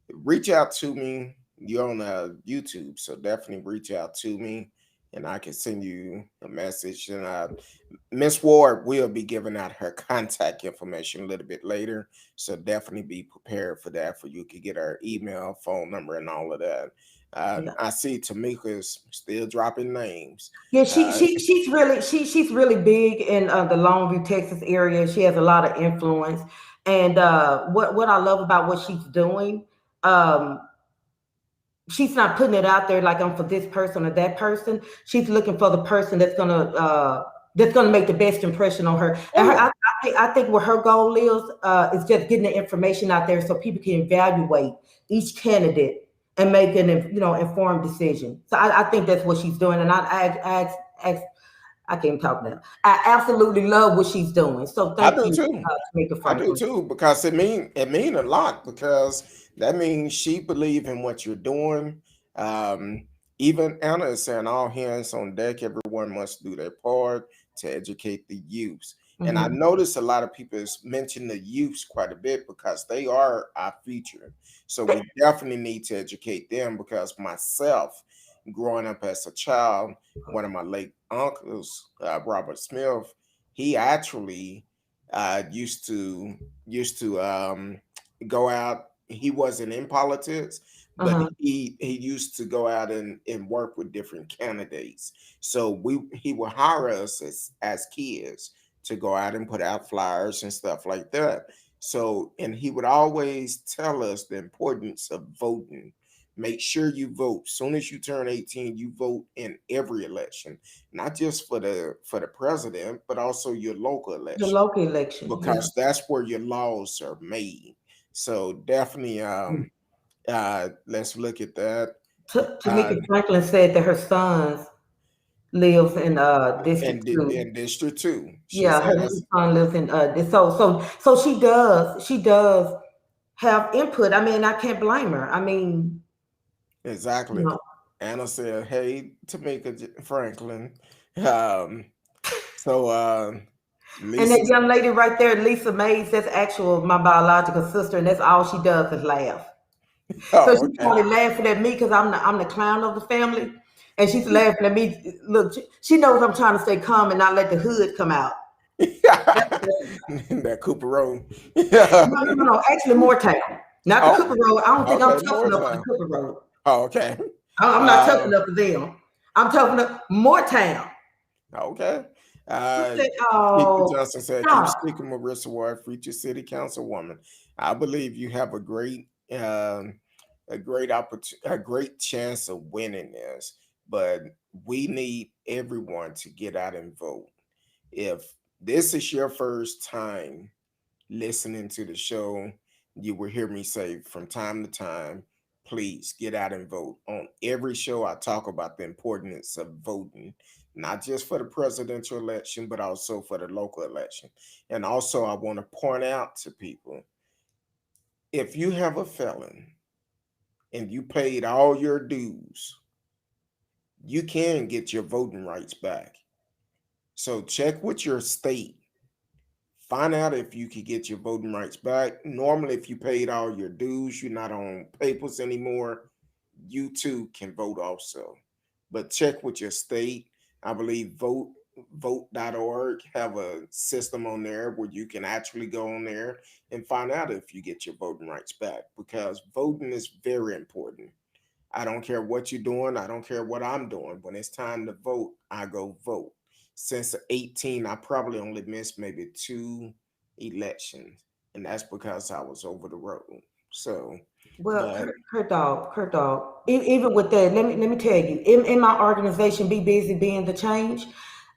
reach out to me. You're on YouTube, so definitely reach out to me, and I can send you a message. And Miss Ward will be giving out her contact information a little bit later, so definitely be prepared for that. For you can get her email, phone number, and all of that. I see Tamika's still dropping names. Yeah, she's really big in the Longview, Texas area. She has a lot of influence, and what I love about what she's doing, she's not putting it out there like I'm for this person or that person. She's looking for the person that's gonna make the best impression on her. Oh, And yeah. I think what her goal is just getting the information out there so people can evaluate each candidate and make an informed decision. So I think that's what she's doing. And I can't talk now. I absolutely love what she's doing. So I thank do you, too. Tamika I do Franklin. too, because it mean a lot, because that means she believe in what you're doing. Um, Even Anna is saying all hands on deck. Everyone must do their part to educate the youth. And I Hmm. notice a lot of people mention the youth quite a bit because they are our future. So we definitely need to educate them, because myself, growing up as a child, one of my late uncles, Robert Smith, he actually used to go out. He wasn't in politics, but Uh-huh. he used to go out and work with different candidates. So he would hire us as kids to go out and put out flyers and stuff like that. So, and he would always tell us the importance of voting. Make sure you vote. Soon as you turn 18, you vote in every election, not just for the president, but also your local The election, local election, yeah. because that's where your laws are made. So definitely, let's look at that. Uh, Tamika Franklin said that her sons lives in District Two. and District Two, she Yeah, her says son lives in so she does have input. I mean, I can't blame her. I mean, you exactly. know, Anna said, "Hey, Tamika Franklin." Um, so and that Lisa, young lady right there, Lisa Mays, that's actual my biological sister, and that's all she does is laugh. So oh, she's okay. probably laughing at me because I'm the clown of the family, and she's laughing at me. Look, she knows I'm trying to stay calm and not let the hood come out. That Cooper Road. No. Actually, Moortown, not the Oh, Cooper Road. I don't think I'm okay, tough more enough for the time. Cooper Road. Oh, okay. I'm not tough Uh, enough for them. I'm tough enough. Moortown. okay. She Uh, said, Nikki "Oh, Johnson said, "Keep stop." speaking, Marissa Ward, future city councilwoman. I believe you have a great chance of winning this, but we need everyone to get out and vote. If this is your first time listening to the show, you will hear me say from time to time, please get out and vote. On every show, I talk about the importance of voting, not just for the presidential election, but also for the local election. And also, I want to point out to people, if you have a felon and you paid all your dues, you can get your voting rights back. So check with your state. Find out if you could get your voting rights back. Normally, if you paid all your dues, you're not on papers anymore, you too can vote also. But check with your state. I believe vote.org have a system on there where you can actually go on there and find out if you get your voting rights back, because voting is very important. I don't care what you're doing. I don't care what I'm doing. When it's time to vote, I go vote. Since 18, I probably only missed maybe two elections, and that's because I was over the road. So, Well, but Kurt Dog. Even with that, let me tell you, in my organization, Be Busy Being the Change,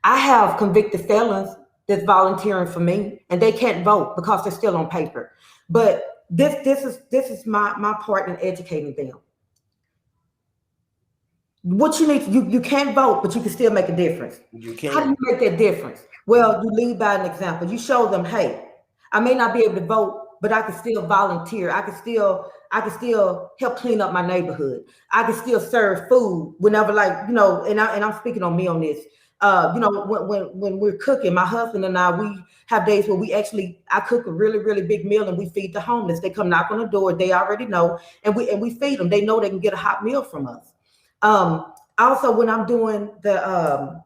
I have convicted felons that's volunteering for me, and they can't vote because they're still on paper. But this is my part in educating them. What you need, you can't vote, but you can still make a difference. you How do you can. make that difference? Well, you lead by an example. You show them, hey, I may not be able to vote, but I can still volunteer. I can still help clean up my neighborhood. I can still serve food whenever, like, and I'm speaking on me on this. When we're cooking, my husband and I, we have days where I cook a really, really big meal and we feed the homeless. They come knock on the door, they already know, and we feed them. They know they can get a hot meal from us. Also, when I'm doing the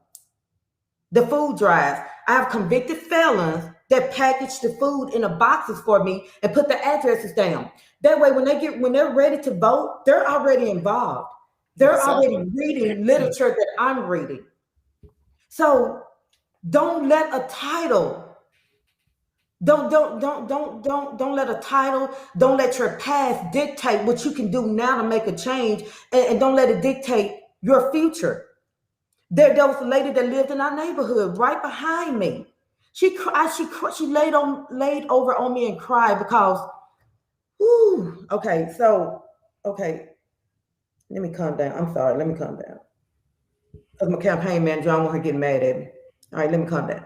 food drives, I have convicted felons that package the food in the boxes for me and put the addresses down. That way, when they're ready to vote, they're already involved. They're already Exactly. reading literature that I'm reading. So don't let a title Don't let a title, don't let your past dictate what you can do now to make a change, and don't let it dictate your future. There was a lady that lived in our neighborhood right behind me. She laid over on me and cried because, whoo, okay, so, okay, let me calm down. I'm sorry, let me calm down. Because my campaign manager, I don't want her getting mad at me. All right, let me calm down.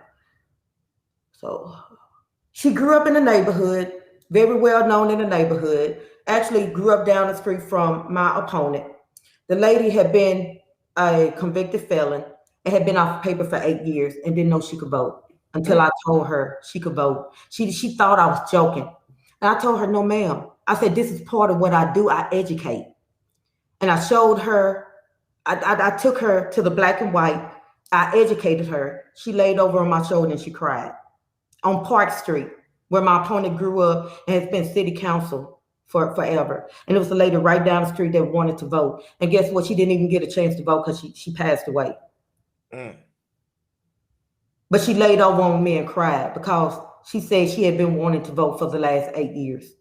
So, she grew up in the neighborhood, very well known in the neighborhood. Actually, grew up down the street from my opponent. The lady had been a convicted felon and had been off paper for 8 years and didn't know she could vote until I told her she could vote. She thought I was joking. And I told her, no, ma'am. I said, this is part of what I do. I educate. And I showed her, I took her to the black and white. I educated her. She laid over on my shoulder and she cried on Park Street, where my opponent grew up and has been city council for forever. And it was a lady right down the street that wanted to vote. And guess what? She didn't even get a chance to vote because she passed away. But she laid over on me and cried because she said she had been wanting to vote for the last 8 years.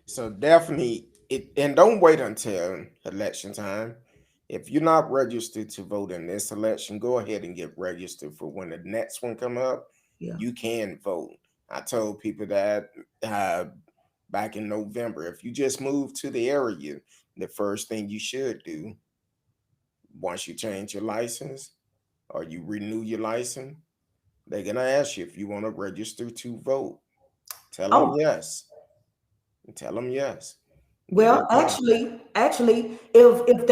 So definitely, and don't wait until election time. If you're not registered to vote in this election, go ahead and get registered for when the next one come up. Yeah. You can vote. I told people that back in November, if you just moved to the area, the first thing you should do once you change your license or you renew your license, they're gonna ask you if you want to register to vote. Tell them yes. Tell them yes. Well, actually, if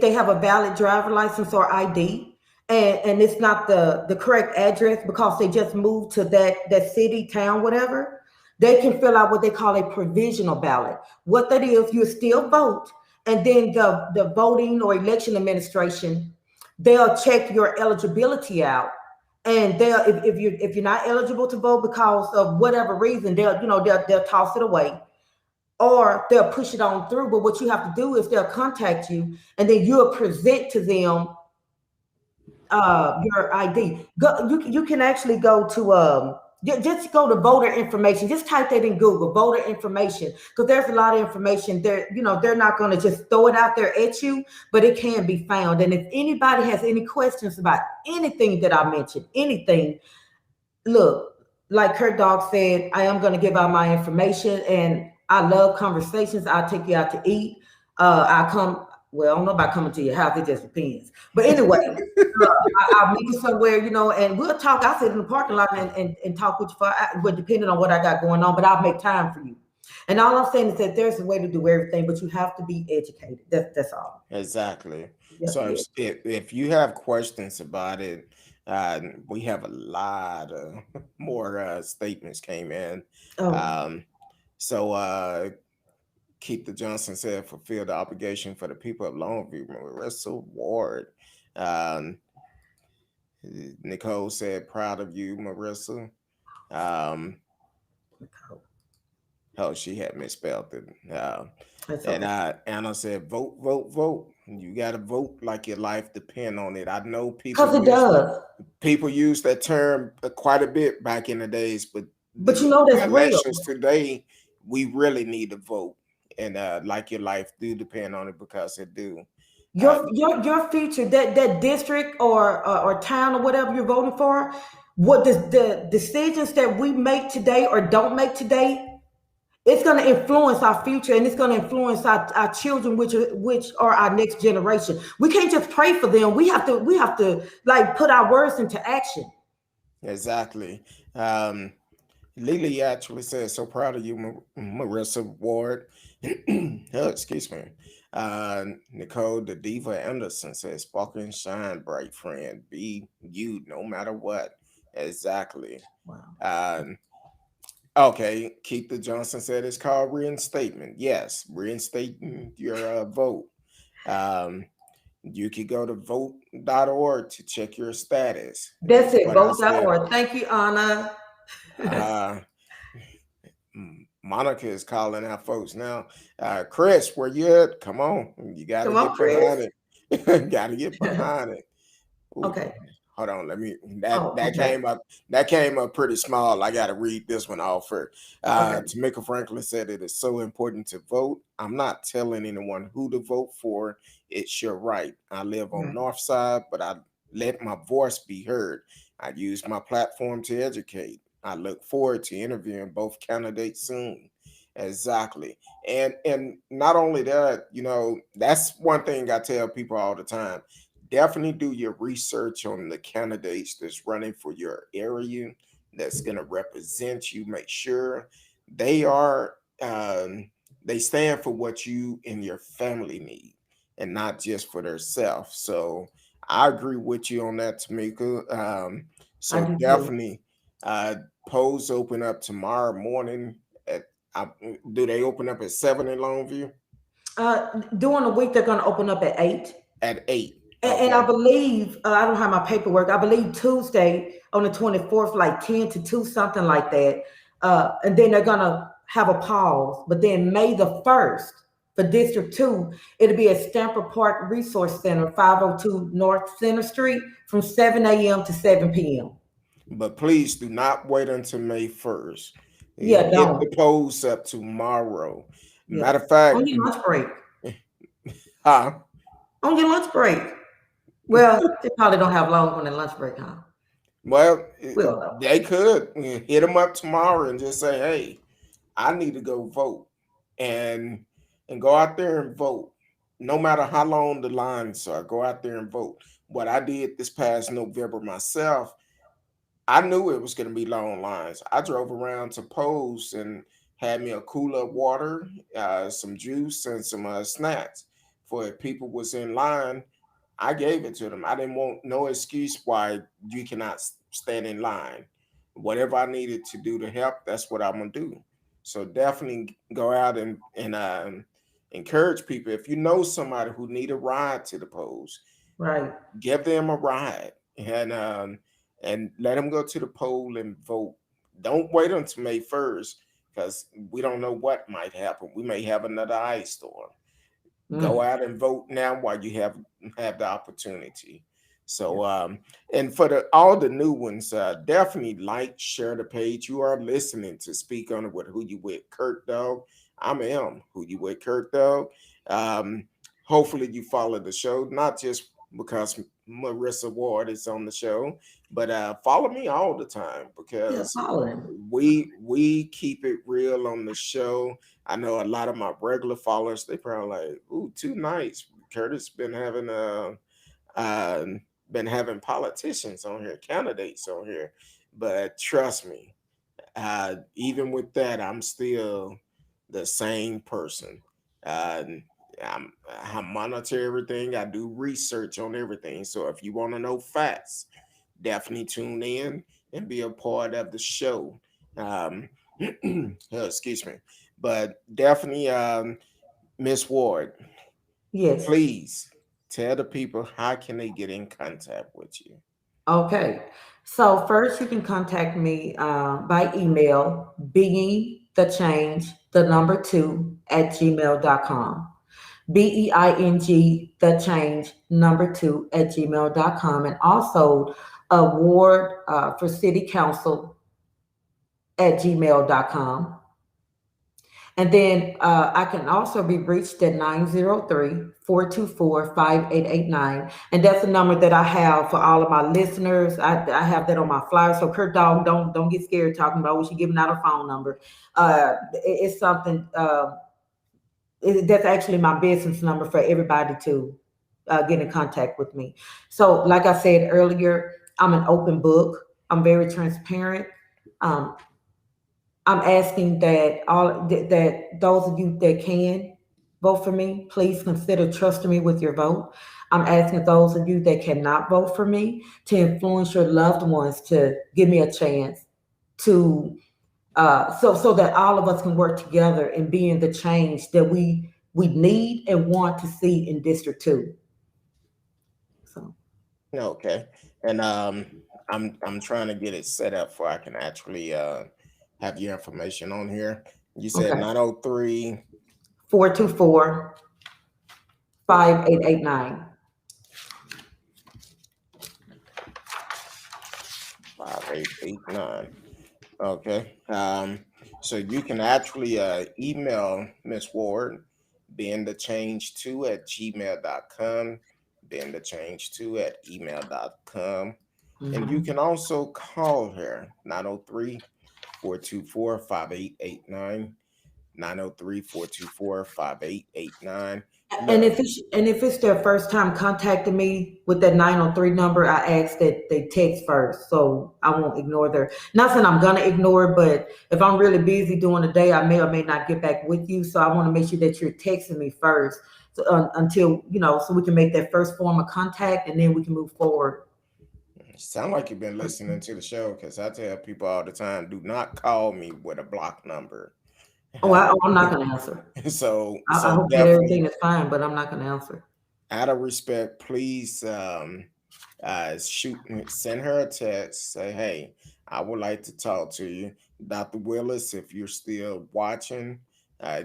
they have a valid driver license or ID, and it's not the correct address because they just moved to that city, town, whatever, they can fill out what they call a provisional ballot. What that is, you still vote, and then the voting or election administration, they'll check your eligibility out. And they'll if you're not eligible to vote because of whatever reason, they'll toss it away or they'll push it on through. But what you have to do is they'll contact you and then you'll present to them your ID. You can actually go to just go to voter information. Just type that in Google, voter information, because there's a lot of information there. They're not going to just throw it out there at you, but it can be found. And if anybody has any questions about anything that I mentioned, anything, look, like Kurt Dog said, I am going to give out my information, and I love conversations. I'll take you out to eat. I don't know about coming to your house. It just depends. But anyway, I'll meet you somewhere, and we'll talk. I sit in the parking lot and talk with you depending on what I got going on, but I'll make time for you. And all I'm saying is that there's a way to do everything, but you have to be educated. That's all. Exactly. Yes, So yes. if you have questions about it, we have a lot of more statements came in. Oh, So Keith the Johnson said, fulfill the obligation for the people of Longview. Marisa Ward. Nicole said, proud of you, Marisa. Oh, she had misspelled it. that's And okay. Anna said, vote, vote, vote. You got to vote like your life depend on it. I know Because it does. people use that term quite a bit back in the days, but But the that's real. elections today, we really need to vote. And like your life do depend on it because it do. Uh, Your future, that district or town or whatever you're voting for, what the decisions that we make today or don't make today, it's going to influence our future, and it's going to influence our children, which are our next generation. We can't just pray for them. We have to like put our words into action. exactly. Lily actually says, so proud of you, Marissa Ward. Oh, excuse me. Nicole, the Diva Anderson says, spark and shine, bright friend. Be you no matter what. Exactly. Wow. Okay. Keith the Johnson said it's called reinstatement. Yes, reinstating your vote. Um, you could go to vote.org to check your status. That's it. What I said. Vote.org. Thank you, Anna. Uh, Monica is calling out folks now. Chris, where you at? Come on. You got to Come on, get behind Chris. it. Got to get behind it. Ooh, Okay. hold on. Let me Oh, that okay. came up pretty small. I got to read this one off first. Okay. Tamika Franklin said it is so important to vote. I'm not telling anyone who to vote for. It's your right. I live on Right. North Side, but I let my voice be heard. I use my platform to educate. I look forward to interviewing both candidates soon. Exactly. And not only that, that's one thing I tell people all the time. Definitely do your research on the candidates that's running for your area, that's going to represent you. Make sure they are they stand for what you and your family need, and not just for themselves. So I agree with you on that, Tamika. I So do too. definitely, uh, polls open up tomorrow morning at. Uh, do they open up at 7 in Longview? During the week, they're going to open up at 8. At 8. And I Okay. believe, I don't have my paperwork. I believe Tuesday on the 24th, like 10 to 2, something like that. And then they're going to have a pause. But then May the 1st for District 2, it'll be at Stamper Park Resource Center, 502 North Center Street from 7 a.m. to 7 p.m. But please do not wait until May 1st. Yeah, Get the don't. polls up tomorrow. Yeah. Matter of On fact, your lunch break. huh? On your lunch break. Well, they probably don't have long on their lunch break, huh? Well, We don't know. they could hit them up tomorrow and just say, "Hey, I need to go vote," and go out there and vote. No matter how long the lines are, go out there and vote. What I did this past November myself, I knew it was going to be long lines. I drove around to polls and had me a cooler of water, some juice, and some snacks. For if people was in line, I gave it to them. I didn't want no excuse why you cannot stand in line. Whatever I needed to do to help, that's what I'm gonna do. So definitely go out and encourage people. If you know somebody who need a ride to the polls, Right. give them a ride and let them go to the poll and vote. Don't wait until May 1st because we don't know what might happen. We may have another ice storm. Go Mm. out and vote now while you have the opportunity. Yeah. So and for the all the new ones, definitely like, share the page. You are listening to Speak On It with Who You With Kurt Dog. I'm M, Who You With Kurt Dog. um Hopefully you follow the show, not just because Marisa Ward is on the show, but follow me all the time Yeah, because follow them. we keep it real on the show. I know a lot of my regular followers, they probably like, ooh, too nice. Curtis uh, been having politicians on here, candidates on here. But trust me, even with that, I'm still the same person. Uh, I monitor everything. I do research on everything. So if you want to know facts, definitely tune in and be a part of the show. Um, excuse me, but definitely, Miss Ward, Yes. please tell the people how can they get in contact with you. Okay. So first you can contact me by email, being the change, the number 2 at gmail.com. BEING the change number 2 at gmail.com. And also award for city council at gmail.com. And then I can also be reached at 903-424-5889. And that's the number that I have for all of my listeners. I have that on my flyer. So Kurt Dog, don't get scared talking about what she giving out her phone number. It's something that's actually my business number for everybody to get in contact with me. So like I said earlier, I'm an open book. I'm very transparent. Um, I'm asking that that those of you that can vote for me, please consider trusting me with your vote. I'm asking those of you that cannot vote for me to influence your loved ones to give me a chance to so that all of us can work together and be in the change that we need and want to see in District 2. So Okay, and I'm trying to get it set up where I can actually have your information on here. You said okay. 903. 424-5889. 5889. Okay. So you can actually email Miss Ward, being the change 2 at gmail.com, being the change 2 at email.com. And you Mhm. can also call her 903 424 5889. 903-424-5889. Look, And if it's their first time contacting me with that 903 number, I ask that they text first, so I won't ignore their. Not saying I'm gonna ignore it, but if I'm really busy during the day, I may or may not get back with you. So I want to make sure that you're texting me first, so, until so we can make that first form of contact, and then we can move forward. sound like you've been listening to the show because I tell people all the time, do not call me with a block number. I'm not gonna answer. I So hope that everything definitely, is fine, but I'm not gonna answer. out of respect, please send her a text. Say, hey, I would like to talk to you, Dr. Willis. If you're still watching,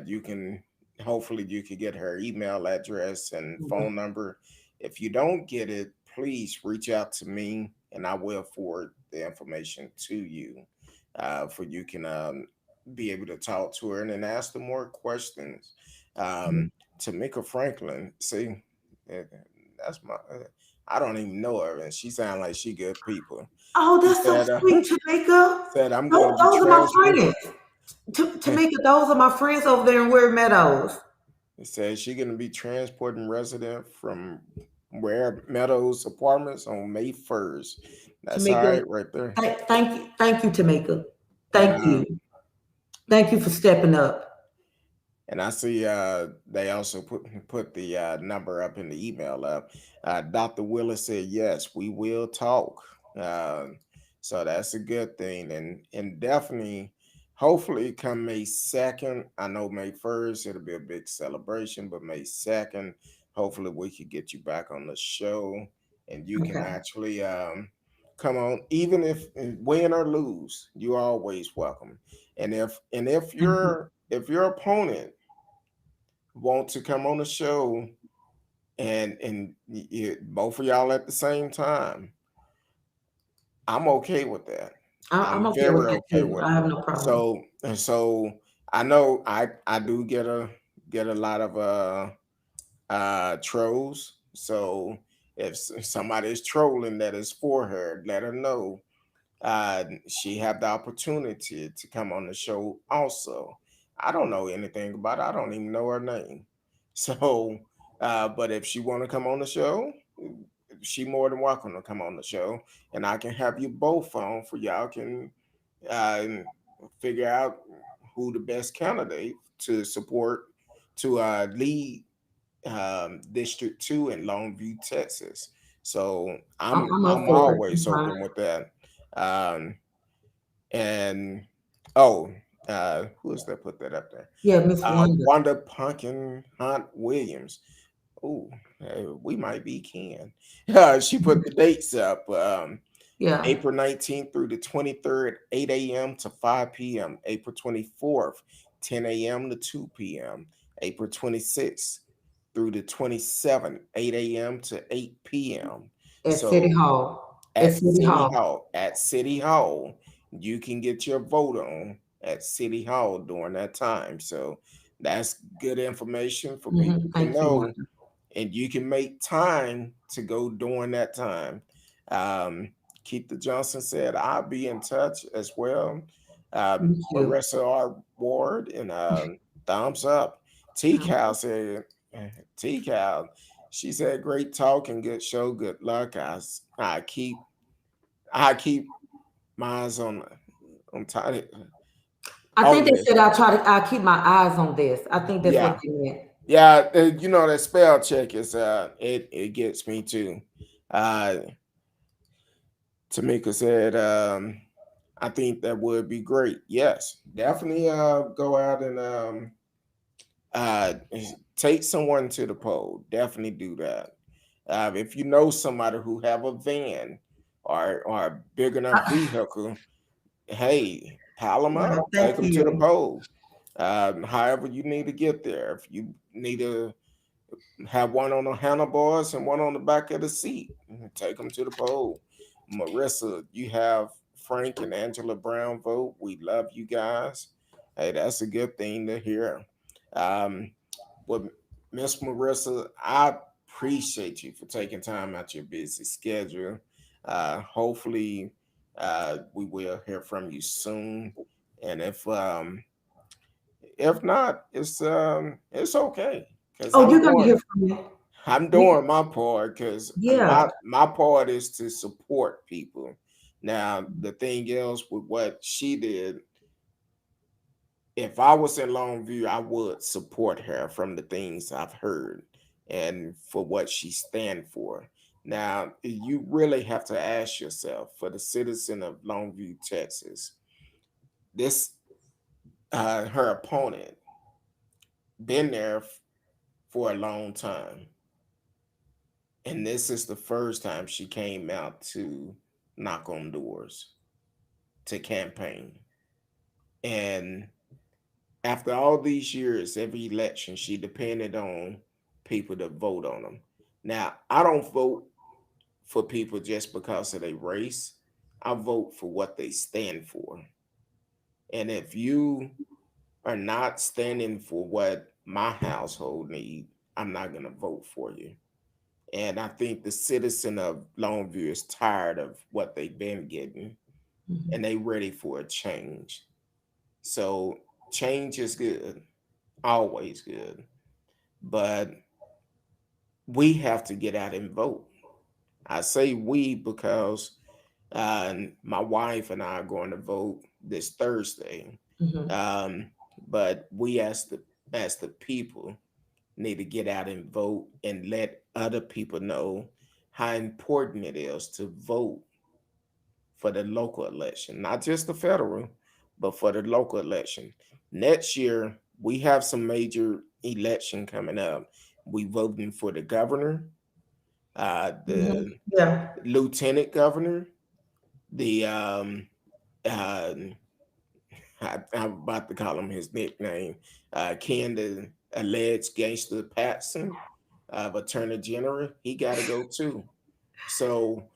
you can hopefully you can get her email address and Mhm. phone number. If you don't get it, please reach out to me, and I will forward the information to you, for you can be able to talk to her and then ask them more questions. Um, Tamika Franklin, see, eh, that's my. I don't even know her, and she sounds like she good people. Oh, She that's so said, sweet, Tamika. said I'm going to Those, be those are my transported. friends. Tamika, those are my friends over there in Weir Meadows. It says she's going to be transporting resident from Ware Meadows Apartments on May 1st. That's all Tamika, right, right there. thank you, Tamika. And Thank you. Thank you for stepping up. And I see they also put the number up in the email up. Dr. Willis said, yes, we will talk. Uh, so that's a good thing. And definitely, hopefully, come May 2nd, I know May 1st, it'll be a big celebration, but May 2nd, hopefully, we could get you back on the show and you can Okay. actually come on, even if win or lose, you're always welcome. And if Thank you. if your opponent want to come on the show and both of y'all at the same time, I'm okay with that. I'm I'm okay with very that okay too. with I it. have no problem. So I know I do get a lot of trolls. So if somebody is trolling that is for her, let her know she have the opportunity to come on the show also. I don't know anything about it. I don't even know her name. So, but if she want to come on the show, she more than welcome to come on the show, and I can have you both on for y'all can uh, figure out who the best candidate to support to lead District 2 in Longview, Texas. So I'm up I'm for it. It's always fine. open with that. Um, and oh, who is that put that up there? Yeah, Miss Wonder. Wanda Pumpkin Hunt Williams. Oh, we might be kin. She put the dates up. Yeah. April 19th through the 23rd, 8 a.m. to 5 p.m. April 24th, 10 a.m. to 2 p.m. April 26th through the 27th, 8 a.m. to 8 p.m. At City So Hall. At City Hall. At City Hall, you can get your vote on at City Hall during that time. So that's good information for people to Thank you, know, Wanda. and you can make time to go during that time. Um, Keith the Johnson said, I'll be in touch as well. Thank you. Marissa R. Ward and thumbs up. T Cal said, T Cal, she said, great talk and good show. Good luck. I keep my eyes on tight I think on they this. said I keep my eyes on this. I think that's what Yeah. they meant. Yeah, you know that spell check is it gets me too. Uh Tamika said, I think that would be great. Yes, definitely go out and uh take someone to the poll. Definitely do that. If you know somebody who have a van or a big enough vehicle, hey, pile them Yeah, up, take thank them to the you. poll. However you need to get there. If you need to have one on the handlebars and one on the back of the seat, take them to the poll. Marissa, you have Frank and Angela Brown vote. We love you guys. Hey, that's a good thing to hear. Um, but Miss Marissa, I appreciate you for taking time out your busy schedule. Hopefully, we will hear from you soon. And if not, it's okay because Oh, you're gonna hear from me. I'm We, doing my part because yeah. my part is to support people. Now, the thing is with what she did, if I was in Longview, I would support her from the things I've heard and for what she stand for. Now, you really have to ask yourself, for the citizen of Longview, Texas, this her opponent been there for a long time, and this is the first time she came out to knock on doors to campaign. And after all these years, every election, she depended on people to vote on them. Now, I don't vote for people just because of their race. I vote for what they stand for. And if you are not standing for what my household need, I'm not going to vote for you. And I think the citizen of Longview is tired of what they've been getting Mhm. and they ready for a change. So change is good, always good. But we have to get out and vote. I say we because my wife and I are going to vote this Thursday. Mhm. Um, but we as the people need to get out and vote and let other people know how important it is to vote for the local election, not just the federal, but for the local election. Next year, we have some major election coming up. We voting for the governor, Mhm. the Yeah. lieutenant governor, the uh, I'm about to call him his nickname, Ken, the alleged gangster Patson, Attorney General. He got to go too. So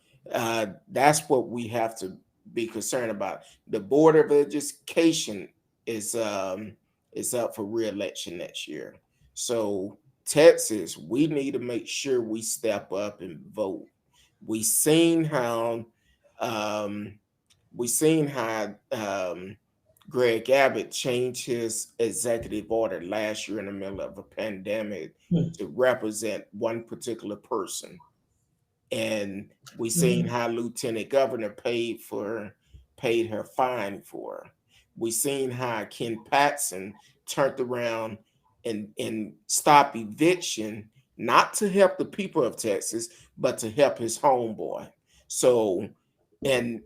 that's what we have to be concerned about. The Board of Education is um, is up for re-election next year. So Texas, we need to make sure we step up and vote. We seen how um, we seen how Greg Abbott changed his executive order last year in the middle of a pandemic Mhm. to represent one particular person, and we seen Mhm. how lieutenant governor paid her fine for her. We seen how Ken Patson turned around and stopped eviction, not to help the people of Texas, but to help his homeboy. So, and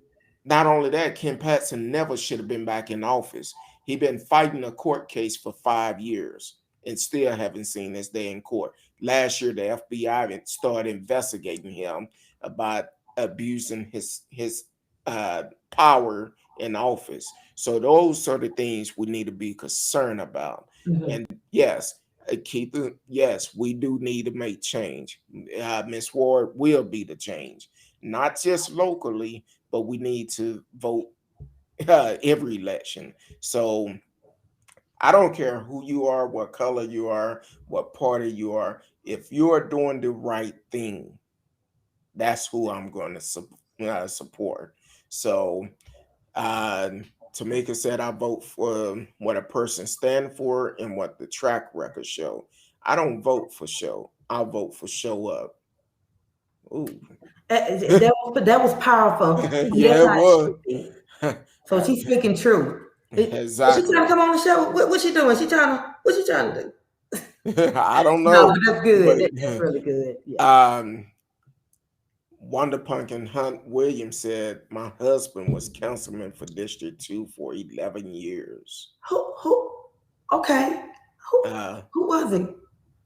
not only that, Ken Patson never should have been back in office. He been fighting a court case for 5 years and still haven't seen his day in court. Last year, the FBI started investigating him about abusing his uh, power in office. So those are the things we need to be concerned about. Mhm. And yes, Keith, yes, we do need to make change. Miss Ward will be the change, not just locally, but we need to vote every election. So I don't care who you are, what color you are, what party you are. If you are doing the right thing, that's who I'm going to support. So, uh, Tamika said, I vote for what a person stand for and what the track record show. I don't vote for show. I vote for show up. Ooh. That was powerful. See, that's Yeah, it how it was. should be. So she's speaking truth. Is she trying to Exactly. come on the show? What's she doing? What's she trying to do? I don't No, know, but that's good. but That's really good. Yeah. um, Wonder Pumpkin Hunt Williams said, my husband was councilman for District 2 for 11 years. Who? Okay. Who? Uh, Who was he?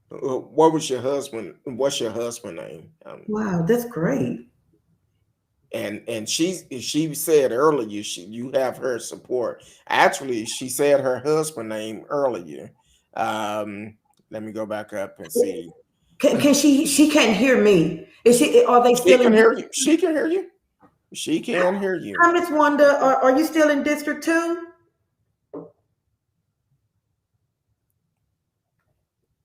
what was your husband? What's your husband name? Wow, that's great. And she said earlier you have her support. Actually, she said her husband name earlier. Um, Let me go back up and see. Can she? She can't hear me. Is she? Are they She still can in? hear you. She can hear you. She can hear you. Hi, Miss Wanda. Are you still in District 2?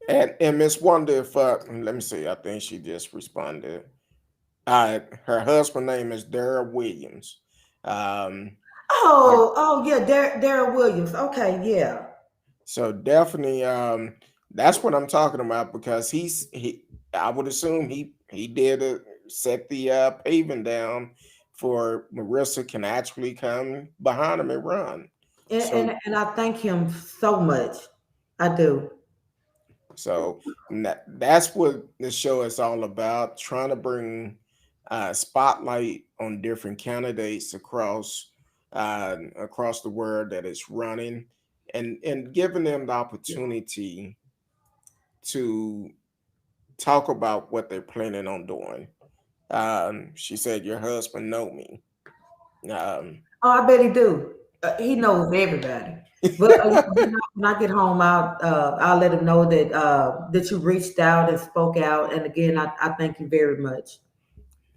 And Miss Wonder, if let me see, I think she just responded. Her husband name is Darrell Williams. Um, but Oh, yeah, Darrell Williams. Okay, yeah. so definitely, that's what I'm talking about because he. I would assume he did set the paving down for Marissa can actually come behind him and run. And, So and I thank him so much. I do. So that's what the show is all about, trying to bring spotlight on different candidates across the world that is running and giving them the opportunity to talk about what they're planning on doing. She said, "Your husband know me." Um, Oh, I bet he do. He knows everybody. But when I get home, I'll let him know that you reached out and spoke out. And again, I thank you very much.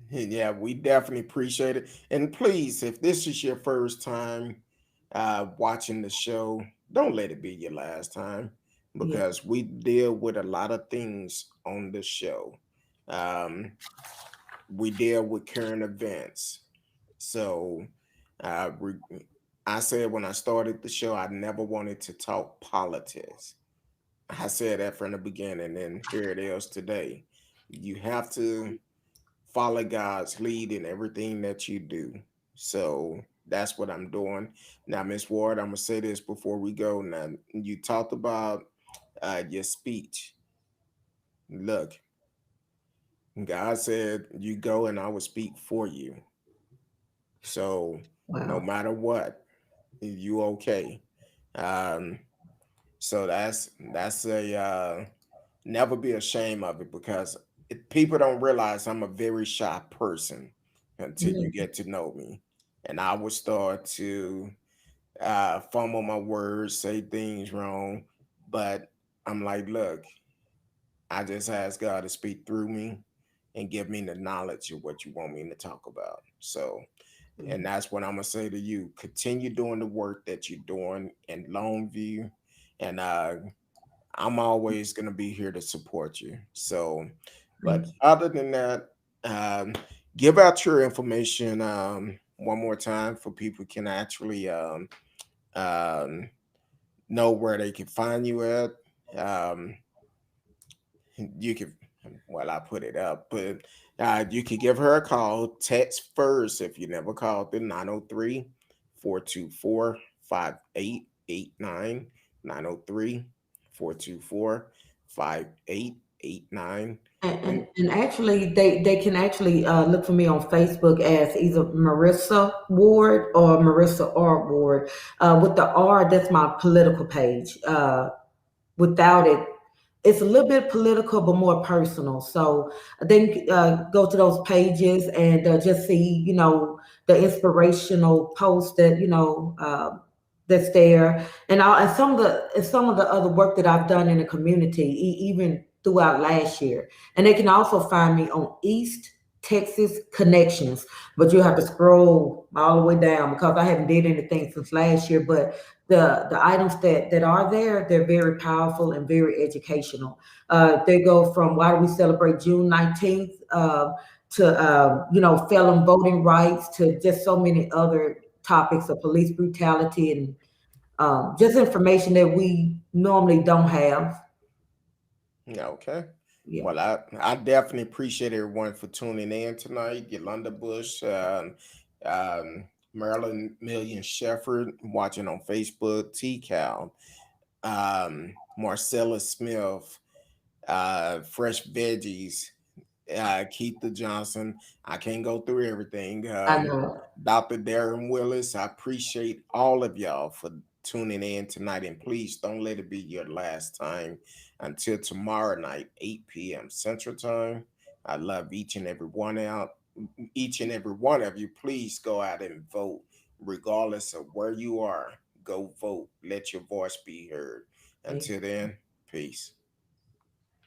Yeah, we definitely appreciate it. And please, if this is your first time watching the show, don't let it be your last time Yeah. because we deal with a lot of things on the show. Um, we deal with current events. So, we, I said when I started the show, I never wanted to talk politics. I said that from the beginning, and here it is today. You have to follow God's lead in everything that you do. So that's what I'm doing. Now, Miss Ward, I'm gonna say this before we go. Now, you talked about your speech. Look, God said you go and I will speak for you. So no Wow. matter what, you okay. Um, so that's a never be ashamed of it because people don't realize I'm a very shy person until you Mhm. get to know me. And I would start to fumble my words, say things wrong. But I'm like, look, I just ask God to speak through me and give me the knowledge of what you want me to talk about. So, and that's what I'm going to say to you. Continue doing the work that you're doing in Longview. And I'm always going to be here to support you. So, Thank but you. other than that, um, give out your information one more time for people can actually um, know where they can find you at. Um, you can, well, I put it up, but you can give her a call. Text first if you never called the 903 424 5889 903 424 5889. And, And and, and actually, they can actually look for me on Facebook as either Marissa Ward or Marissa R. Ward. With the R, that's my political page. Without it, it's a little bit political, but more personal. So then go to those pages and just see, the inspirational posts that that's there, and some of the other work that I've done in the community, even throughout last year. And they can also find me on East Texas Connections, but you have to scroll all the way down because I haven't did anything since last year. But the items that are there, they're very powerful and very educational. They go from why do we celebrate June 19th to felon voting rights to just so many other topics of police brutality and just information that we normally don't have. yeah, okay. Yeah, Well, I definitely appreciate everyone for tuning in tonight. Yolanda Bush, Marilyn Million Shefford watching on Facebook, T Cal, Marcella Smith, Fresh Veggies, Keitha Johnson. I can't go through everything. I know. Dr. Darren Willis, I appreciate all of y'all for tuning in tonight. And please don't let it be your last time until tomorrow night, 8 p.m. Central Time. I love each and every one of you. Please go out and vote, regardless of where you are. Go vote. Let your voice be heard. Until then, peace.